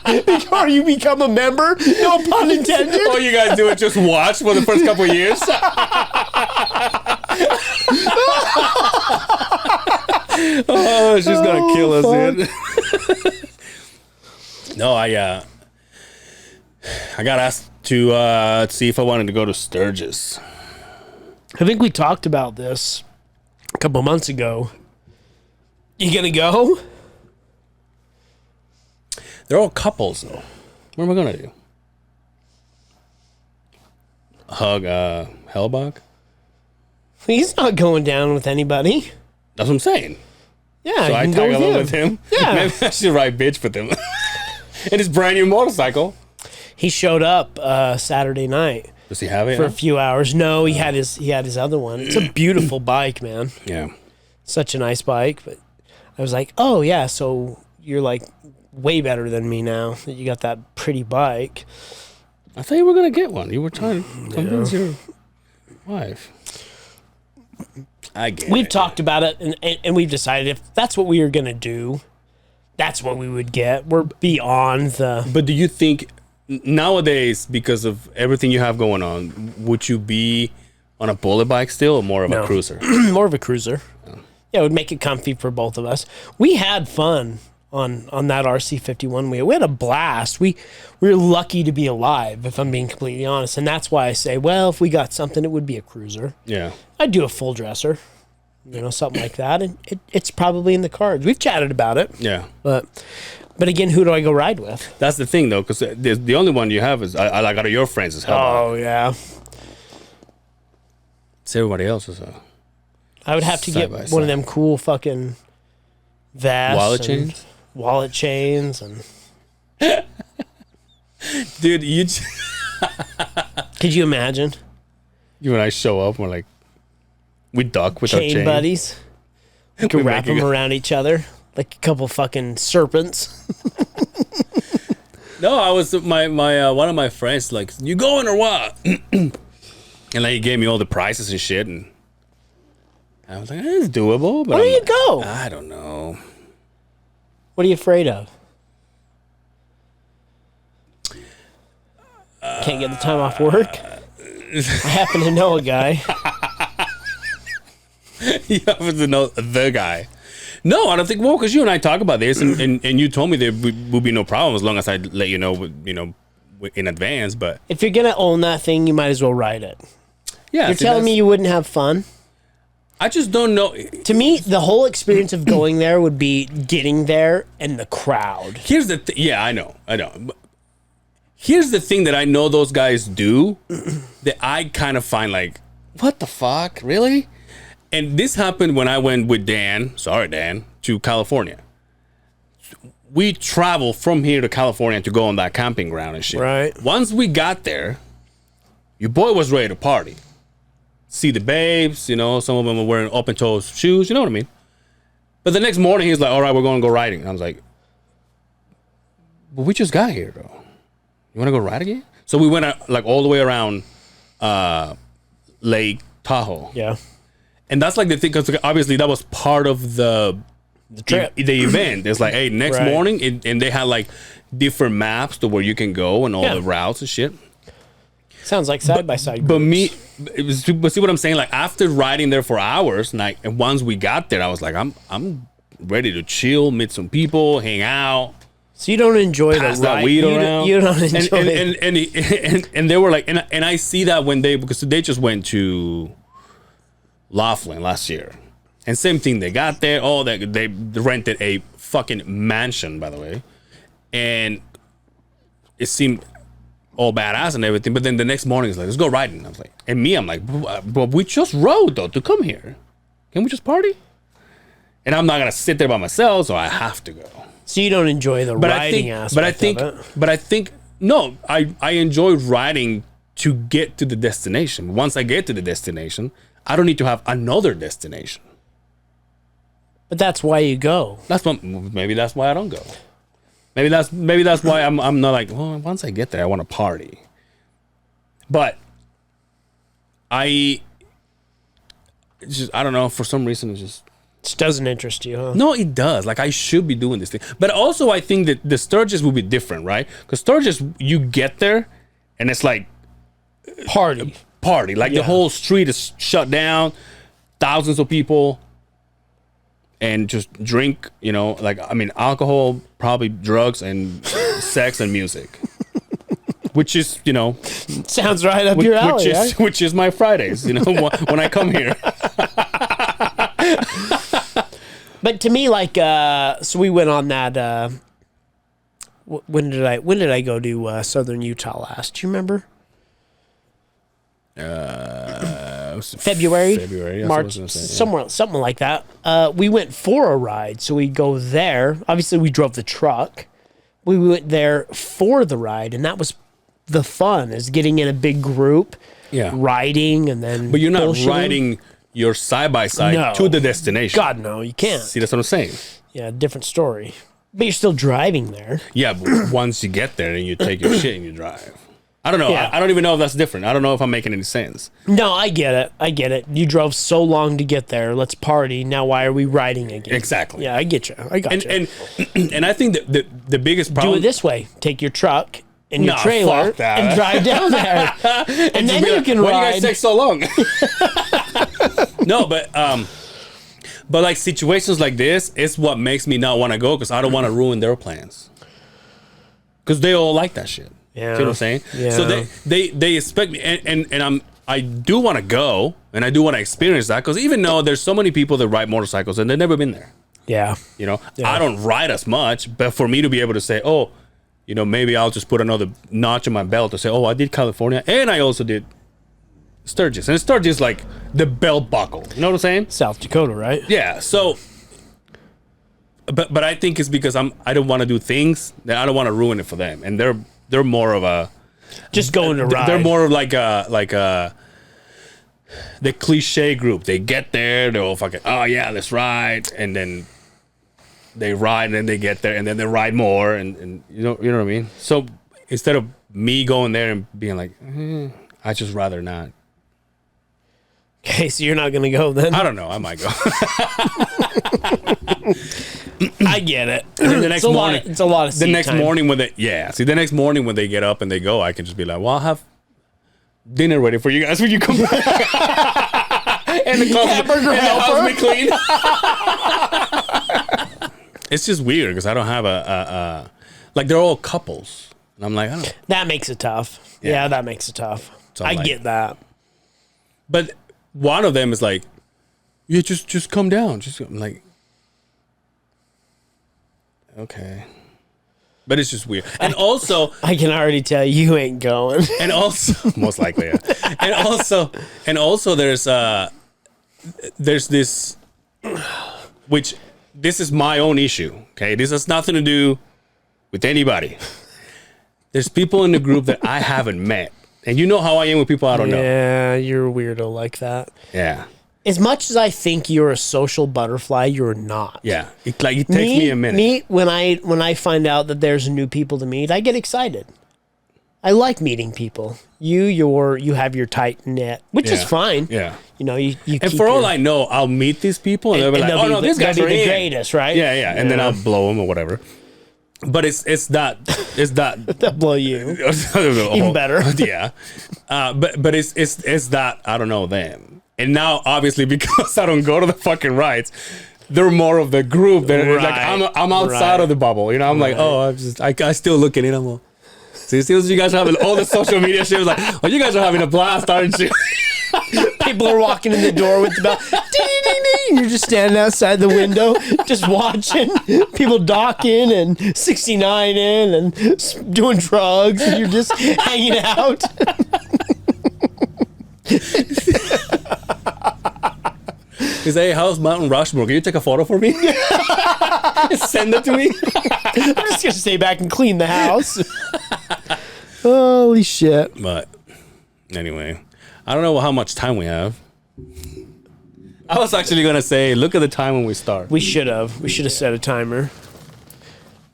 in before you become a member. No pun intended. All you guys do is just watch for the first couple of years. Oh, she's gonna kill us, dude. No, I got asked to see if I wanted to go to Sturgis. I think we talked about this a couple months ago. You gonna go? They're all couples, though. What am I gonna do? Hug Hellbach? He's not going down with anybody. That's what I'm saying. Yeah, So you I can tag go along with him. with him. Yeah. Maybe I should ride bitch with him. And his brand new motorcycle. He showed up Saturday night Does he have it? for a few hours. No, he had his other one. It's a beautiful bike, man. Yeah. Such a nice bike. But I was like, oh yeah, so you're like way better than me now that you got that pretty bike. I thought you were gonna get one. You were trying to convince your wife. I get We've it. talked about it, and we've decided if that's what we were gonna do, that's what we would get. We're beyond the. But do you think nowadays, because of everything you have going on, would you be on a bullet bike still, or more of a cruiser? More of a cruiser. Yeah, it would make it comfy for both of us. We had fun on that RC51 wheel. We had a blast. We were lucky to be alive, if I'm being completely honest. And that's why I say, well, if we got something, it would be a cruiser. Yeah. I'd do a full dresser, something like that. And it's probably in the cards. We've chatted about it. Yeah. But again, who do I go ride with? That's the thing, though, because the only one you have is I like out of your friends is Hellbach. Oh, yeah. So everybody else is I would have to get Side by one of side. them cool fucking vests. wallet and chains. Wallet chains. And Dude, could you imagine? you and I show up, we're like, we duck with our Chain chain. buddies. We could We're wrap making them a- around each other like a couple fucking serpents. No, I was my one of my friends like, you going or what? And like he gave me all the prices and shit, and I was like, it's doable. But Where do I'm you like, go? I don't know. What are you afraid of? Can't get the time off work. I happen to know a guy. You happen to know the guy. No, I don't think. Well, because you and I talk about this, and you told me there would be no problem as long as I let you know, in advance. But If you're gonna own that thing, you might as well ride it. yeah, You're telling me you wouldn't have fun? I just don't know. To me, the whole experience of going there would be getting there and the crowd. Here's the yeah, I know. But here's the thing that I know those guys do that I kind of find like, what the fuck, really? And this happened when I went with Dan. Sorry, Dan, to California. We traveled from here to California to go on that camping ground and shit. Right. Once we got there, your boy was ready to party. See the babes, some of them were wearing open-toe shoes, you know what I mean? But the next morning, he's like, all right, we're going to go riding. I was like, but we just got here, though. You want to go ride again? So we went like all the way around Lake Tahoe. Yeah. And that's like the thing, because obviously that was part of the trip. the event. It's like, hey, next Right. morning, and they had like different maps to where you can go and all Yeah. the routes and shit. Sounds like side by side. But see what I'm saying? Like after riding there for hours, and once we got there, I was like, I'm ready to chill, meet some people, hang out. So you don't enjoy Pass the that ride. weed You around. you don't enjoy it. And they were like, and I see that when because they just went to Laughlin last year, and same thing, they got there. Oh, they rented a fucking mansion, by the way, and it seemed all badass and everything. But then the next morning, it's like, let's go riding. I was like, and me, I'm like, but we just rode though to come here. Can we just party? And I'm not gonna sit there by myself, so I have to go. So you don't enjoy the riding aspect But I think no, I enjoy riding to get to the destination. Once I get to the destination, I don't need to have another destination. But that's why you go. Maybe that's why I don't go. Maybe that's why I'm not like, well, once I get there, I want to party. But I don't know, for some reason it just Doesn't interest you, huh? no, it does. Like I should be doing this thing, but also I think that the Sturgis will be different, right? Because Sturgis, you get there, and it's like Party. Like Yeah. the whole street is shut down, thousands of people, and just drink. You know, like I mean, alcohol, probably drugs, and sex and music, which is Sounds right up your alley. which is my Fridays. You know, when I come here. But to me, like, so we went on that. When did I go to Southern Utah last? Do you remember? February, that's March, what I was gonna say, yeah. something like that. We went for a ride, so we go there. Obviously, we drove the truck. We went there for the ride, and that was the fun, is getting in a big group, Yeah. riding, and then. But you're not bullshitting. riding your side by side No. to the destination. God, no, you can't. See, that's what I'm saying. Yeah, different story. But you're still driving there. Yeah, but once you get there, then you take your shit and you drive. I don't know. Yeah. I don't even know if that's different. I don't know if I'm making any sense. No, I get it. You drove so long to get there. Let's party. Now, why are we riding again? Exactly. Yeah, I get you. I got you. And I think that the biggest Do problem. it this way. Take your truck and your Nah, trailer fuck that. and drive down there. and then you can Why do you ride. guys take so long? No, but like situations like this is what makes me not want to go, because I don't want to ruin their plans. Because they all like that shit. Yeah. See what I'm saying? Yeah. So they expect me, and I do want to go, and I do want to experience that, because even though there's so many people that ride motorcycles and they've never been there, Yeah. you know, Yeah. I don't ride as much, but for me to be able to say, oh, you know, maybe I'll just put another notch in my belt to say, oh, I did California, and I also did Sturgis, and Sturgis is like the belt buckle. You know what I'm saying? South Dakota, right? Yeah. So, but I think it's because I don't want to do things that I don't want to ruin it for them, and they're more of a Just going to ride. they're more of like a the cliche group. They get there, they're all fucking, oh yeah, let's ride, and then they ride, and then they get there, and then they ride more, and you know what I mean. So instead of me going there and being like, I just rather not. Okay, so you're not going to go then? I don't know. I might go. I get it. And then the next morning, it's a lot of the seat next time. morning when the next morning when they get up and they go, I can just be like, well, I'll have dinner ready for you guys when you come back. And the house be clean. It's just weird because I don't have a like, they're all couples, and I'm like, I don't. That makes it tough. Yeah. Yeah, that makes it tough. So I like- get that. But one of them is like, yeah, just come down. I'm like, okay. But it's just weird. And also, I can already tell you ain't going. and also, most likely, yeah. And also, there's this, which this is my own issue. Okay, this has nothing to do with anybody. There's people in the group that I haven't met, and you know how I am with people I don't know. Yeah, you're a weirdo like that. Yeah, As much as I think you're a social butterfly, you're not. yeah. It takes me a minute. Me, when I find out that there's new people to meet, I get excited. I like meeting people. You have your tight knit, which is fine. Yeah. You know, you And keep for all your- I know, I'll meet these people and they'll be like, they'll oh no, these guys they'll are be the in. greatest, right? Yeah. And then I'll blow them or whatever. But it's that They'll blow you. Even better. Yeah. But it's that I don't know them. And now obviously because I don't go to the fucking rides, they're more of the group that like I'm outside of the bubble. You know, I'm like, oh, I still look at it. I'm like, see, you guys are having all the social media shit. Was like, oh, you guys are having a blast, aren't you? People are walking in the door with the bell. Ding, ding, ding, ding. You're just standing outside the window, just watching people docking and 69 in and doing drugs, and you're just hanging out. He say, hey, how's Mountain Rushmore? Can you take a photo for me? Send it to me. I'm just gonna stay back and clean the house. Holy shit! But anyway, I don't know how much time we have. I was actually gonna say, look at the time when we start. We should have set a timer.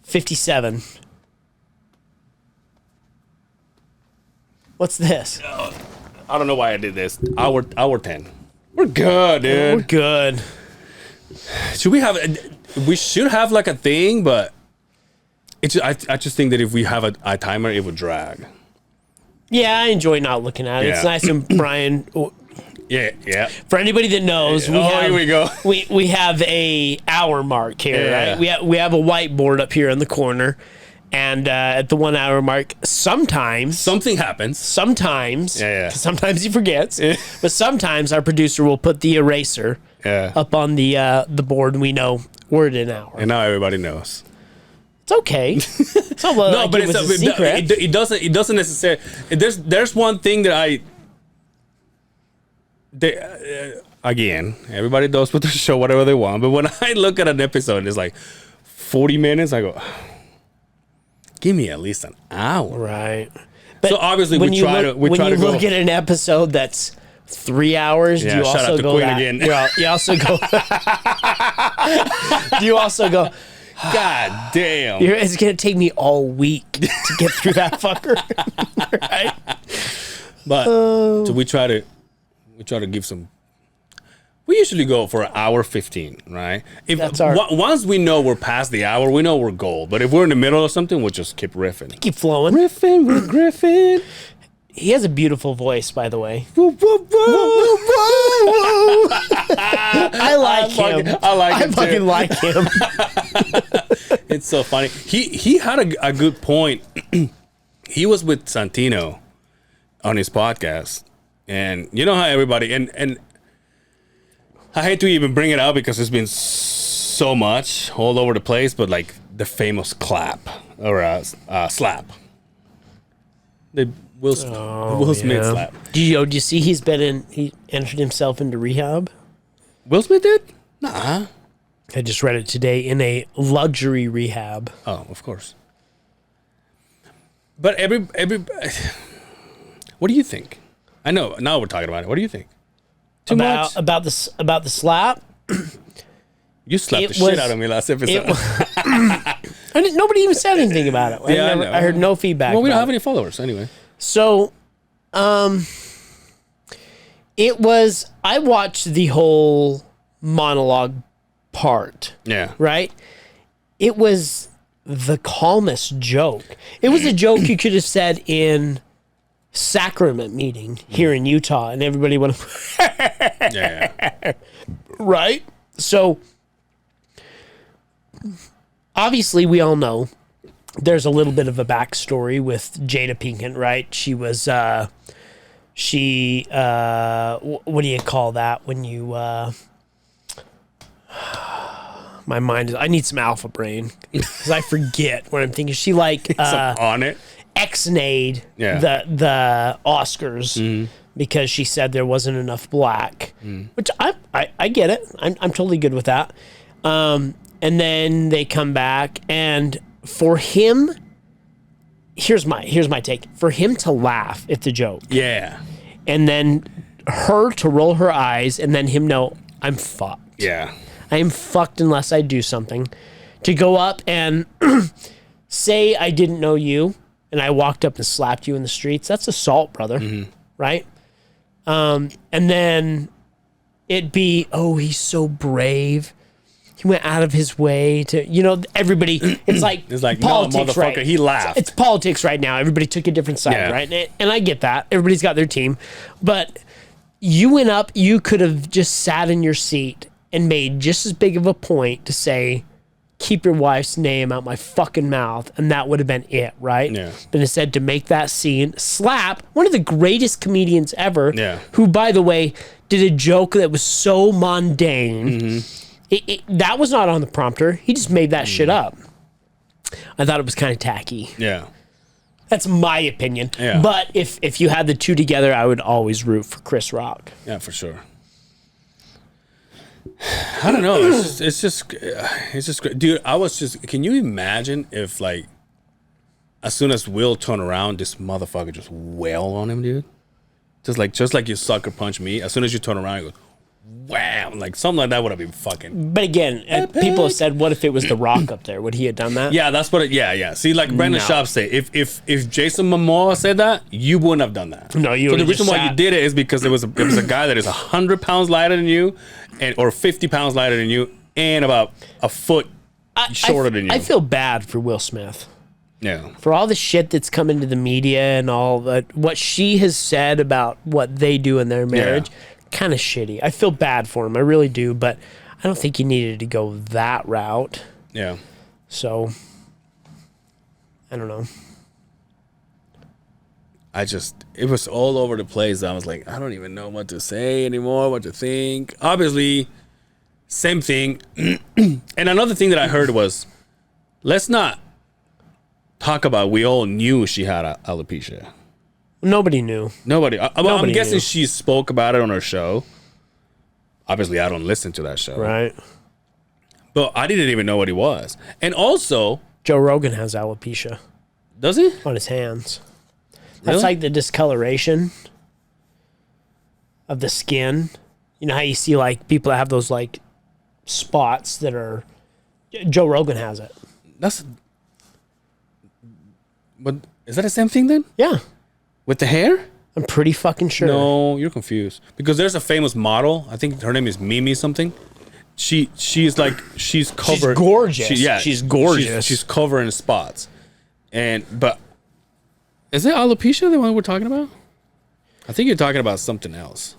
57. What's this? I don't know why I did this. Hour 10. We're good, dude. We're good. Should we have? We should have like a thing, but it's. I just think that if we have a timer, it would drag. Yeah, I enjoy not looking at it. Yeah. It's nice when Brian. Yeah. For anybody that knows, Here we go. We have a hour mark here, Yeah. right? We have a whiteboard up here in the corner, and at the 1 hour mark, sometimes Something happens. Yeah. 'cause sometimes he forgets, but sometimes our producer will put the eraser Yeah. up on the board, and we know we're at an hour. And now everybody knows. It's okay. It's not like No, but it was a secret. it doesn't necessarily. There's one thing that again, everybody does with the show whatever they want. But when I look at an episode, and it's like 40 minutes. I go, give me at least an hour. Right. But So obviously when we you try look, to we when try you to go. look at an episode that's 3 hours, Yeah, do you shout also out to go Queen that? again. You also go. Do you also go? God damn. It's gonna take me all week to get through that fucker. Right? But so we try to give some. We usually go for an hour 15, right? If That's our- once we know we're past the hour, we know we're gold. But if we're in the middle of something, we'll just keep riffing. Keep flowing. Riffing with Griffin. He has a beautiful voice, by the way. I like him. I I fucking like him. It's so funny. He had a good point. He was with Santino on his podcast, and you know how everybody and I hate to even bring it up because there's been so much all over the place, but like the famous clap or slap, the Will Smith slap. Do you see he entered himself into rehab? Will Smith did? Nah. I just read it today, in a luxury rehab. Oh, of course. But every what do you think? I know now we're talking about it. What do you think? Too much? About the slap? You slapped It the shit was- out of me last episode. Nobody even said anything about it. Yeah, I know. I heard no feedback. Well, we don't about have any followers anyway. So, it was. I watched the whole monologue part. Yeah. Right. It was the calmest joke. It was a joke you could have said in sacrament meeting here in Utah, and everybody went Yeah. right. So obviously, we all know there's a little bit of a backstory with Jada Pinkett, right? She was what do you call that when you my mind is, I need some alpha brain because I forget what I'm thinking. She like on it. ex-nayed Yeah. the Oscars because she said there wasn't enough black, which I get it. I'm totally good with that. And then they come back, and for him, here's my take. For him to laugh at the joke, Yeah. and then her to roll her eyes, and then him know I'm fucked. Yeah. I am fucked unless I do something. To go up and say I didn't know you, and I walked up and slapped you in the streets, that's assault, brother. Right? And then it'd be, oh, he's so brave. He went out of his way to, everybody, it's like politics, no, motherfucker, right? he laughed. It's politics right now. Everybody took a different side, right? And I get that. Everybody's got their team. But you went up, you could have just sat in your seat and made just as big of a point to say, keep your wife's name out my fucking mouth, and that would have been it, right? Yeah. But instead to make that scene, slap one of the greatest comedians ever, who, by the way, did a joke that was so mundane. That was not on the prompter. He just made that shit up. I thought it was kind of tacky. Yeah. That's my opinion. Yeah. But if you had the two together, I would always root for Chris Rock. Yeah, for sure. I don't know. It's just great. Dude, can you imagine if, like, as soon as Will turned around, this motherfucker just wailed on him, dude? Just like you sucker punch me. As soon as you turn around, you go, wham! Like, something like that would have been fucking... But again, people have said, what if it was The Rock up there? Would he have done that? Yeah, that's what yeah. See, like Brandon Schaub said, if Jason Momoa said that, you wouldn't have done that. No, you So the would've reason just why you sat. did it is because it was a guy that is 100 pounds lighter than you, or 50 pounds lighter than you, and about a foot shorter than you. I feel bad for Will Smith. Yeah. For all the shit that's come into the media and all that, what she has said about what they do in their marriage, kind of shitty. I feel bad for him. I really do, but I don't think he needed to go that route. Yeah. So, I don't know. It was all over the place. I was like, I don't even know what to say anymore, what to think. Obviously, same thing. And another thing that I heard was, let's not talk about, we all knew she had alopecia. Nobody knew. Nobody. I'm Nobody guessing knew. she spoke about it on her show. Obviously, I don't listen to that show. Right. But I didn't even know what he was. And also... Joe Rogan has alopecia Does he? on his hands. That's Really? like the discoloration of the skin. You know how you see, like, people that have those, like, spots that are... Joe Rogan has it. But is that the same thing then? Yeah. With the hair? I'm pretty fucking sure. No, you're confused. Because there's a famous model. I think her name is Mimi something. She's covered. She's gorgeous. She's gorgeous. She's covered in spots. But is it alopecia the one we're talking about? I think you're talking about something else.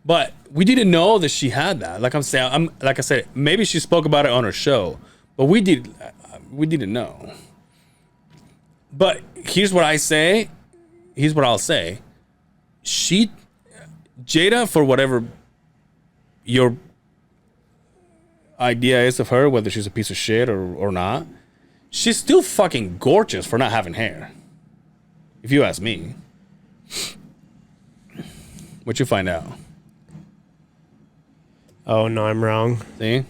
But we didn't know that she had that. Like I said, maybe she spoke about it on her show, but we didn't know. But here's what I'll say. Jada, for whatever your idea is of her, whether she's a piece of shit or not, she's still fucking gorgeous for not having hair. If you ask me. What you find out? Oh, no, I'm wrong. See?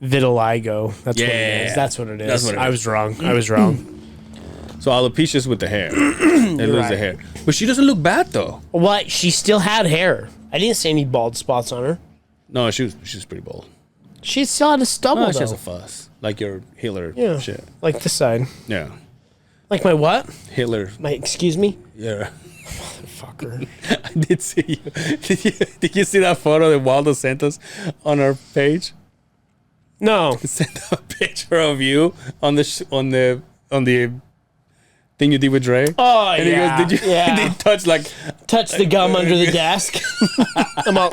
Vitiligo. That's what it Yeah. is. That's what it is. That's what it I is. was wrong. I was wrong. So alopecia's with the hair. They lose the hair. But she doesn't look bad though. What? She still had hair. I didn't see any bald spots on her. No, she's pretty bold. She still had a stubble, No, though. she has a fuss. Like your Hitler Yeah. shit. Like this side. Yeah. Like my what? Hitler. Excuse me? Yeah. Fucker. I did see you. Did you see that photo that Waldo sent us on our page? No. He sent a picture of you on the thing you did with Dre. Oh, And yeah. he goes, did you touch like Touch the gum under the desk. I'm all,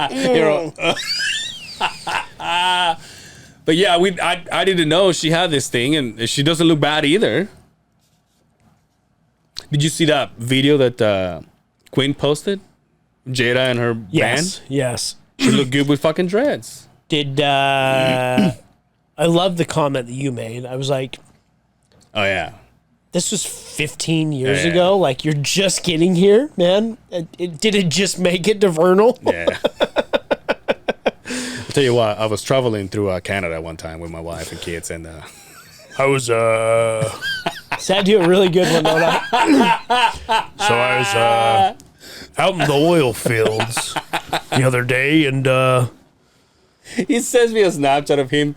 But yeah, I didn't know she had this thing, and she doesn't look bad either. Did you see that video that Quinn posted? Jada and her band? Yes. She looked good with fucking dreads. I love the comment that you made. I was like, Oh yeah. this was 15 years Yeah. ago. Like, you're just getting here, man. Did it just make it to Vernal? Yeah. I'll tell you what, I was traveling through Canada one time with my wife and kids, and I was, So I do a really good one, don't I? So I was, out in the oil fields the other day, and, he sends me a Snapchat of him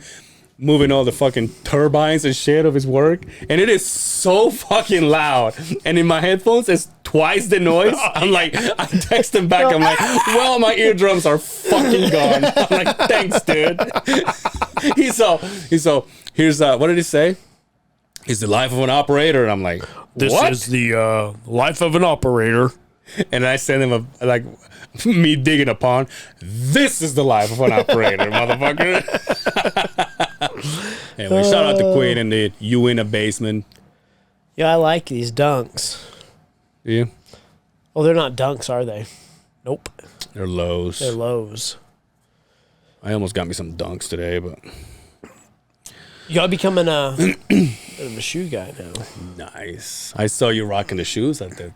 moving all the fucking turbines and shit of his work, and it is so fucking loud. And in my headphones, it's twice the noise. I'm like, I text him back. I'm like, well, my eardrums are fucking gone. I'm like, thanks, dude. He's so. Here's what did he say? He's the life of an operator, and I'm like, This what? is the life of an operator. And I send him me digging a pond. This is the life of an operator, motherfucker. Anyway, shout out to Queen and the You in a Basement. Yeah, I like these dunks. Yeah, Oh, they're not dunks, are they? Nope. they're lows. They're lows. I almost got me some dunks today, but You gotta become a bit of a shoe guy now. nice. I saw you rocking the shoes at the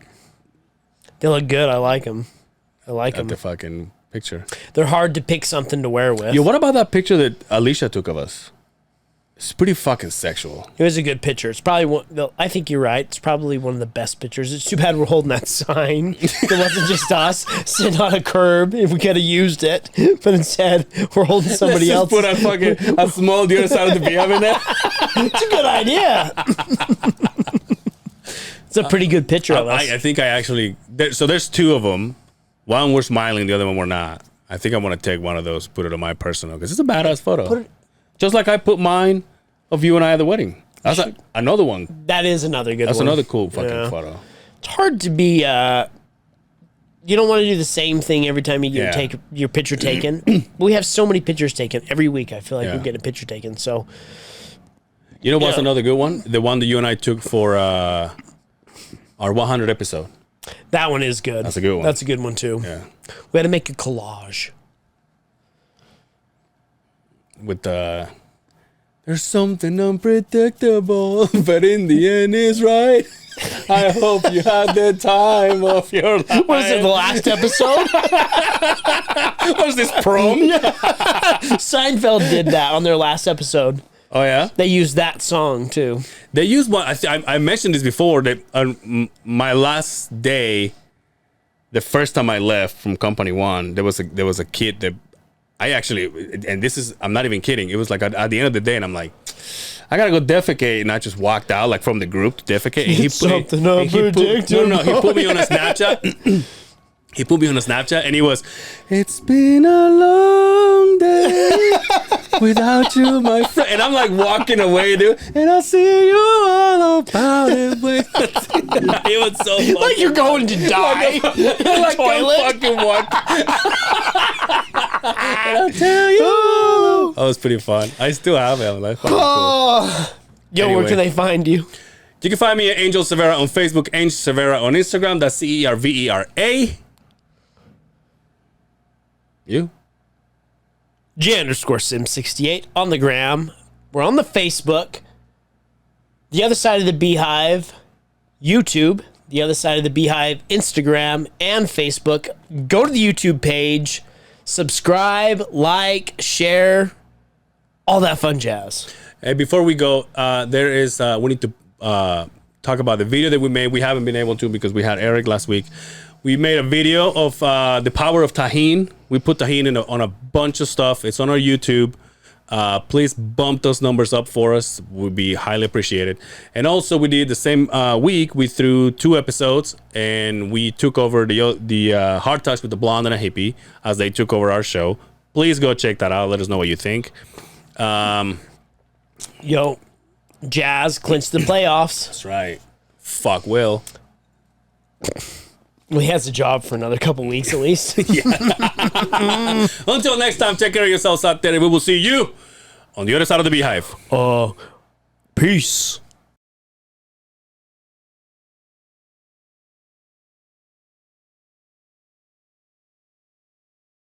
They look good. I like them. I like them. fucking picture. They're hard to pick something to wear with. Yo, what about that picture that Alicia took of us? It's pretty fucking sexual. It was a good picture. It's probably one. I think you're right. It's probably one of the best pictures. It's too bad we're holding that sign. It wasn't just us sitting on a curb. If we could have used it, but instead we're holding somebody else. Put a fucking a small the other side of the Beehive in there. It's a good idea. It's a pretty good picture of us. I think I actually. There's two of them. One we're smiling, the other one we're not. I think I want to take one of those, put it on my personal, because it's a badass photo. Just like I put mine of you and I at the wedding. That's another one. That is another good one. That's another cool fucking photo. It's hard to be. You don't want to do the same thing every time you get take your picture taken. We have so many pictures taken every week. I feel like we're getting a picture taken. So, you know what's another good one? The one that you and I took for our 100 episode. that one is good. That's a good one. That's a good one too. Yeah. We had to make a collage. With there's something unpredictable, but in the end is right. I hope you had the time of your life. What is it, the last episode? What is this, prom? Seinfeld did that on their last episode. Oh, yeah? They used that song too. They used one. I mentioned this before, that on my last day, the first time I left from Company One, there was a kid that I actually, and this is, I'm not even kidding. It was like at the end of the day, and I'm like, I gotta go defecate, and I just walked out like from the group to defecate. And he put me on a Snapchat. He put me on a Snapchat, and he was, it's been a long day without you, my friend. And I'm like walking away, dude, and I'll see you all about it. It was so funny. Like you're going to die. Like toilet. I'm fucking walking. And I'll tell you. That was pretty fun. I still have it. I'm like, fucking cool. Yo, Anyway. where can they find you? You can find me at Angel Severa on Facebook, Angel Severa on Instagram. That's CERVERA. You? J_Sim68 on the gram. We're on the Facebook. The Other Side of the Beehive, YouTube. The Other Side of the Beehive, Instagram and Facebook. Go to the YouTube page. Subscribe, like, share, all that fun jazz. Hey, before we go, there is we need to talk about the video that we made. We haven't been able to because we had Eric last week. We made a video of the power of tahini. We put tahini on a bunch of stuff. It's on our YouTube. Please bump those numbers up for us. Would be highly appreciated. And also, we did the same week. We threw 2 episodes, and we took over the Hard Talks with the Blonde and a Hippie as they took over our show. Please go check that out. Let us know what you think. Yo, Jazz clinched the playoffs. That's right. Fuck Will. Well, he has a job for another couple weeks at least. Until next time, take care of yourselves out there, and we will see you on the other side of the Beehive. Peace.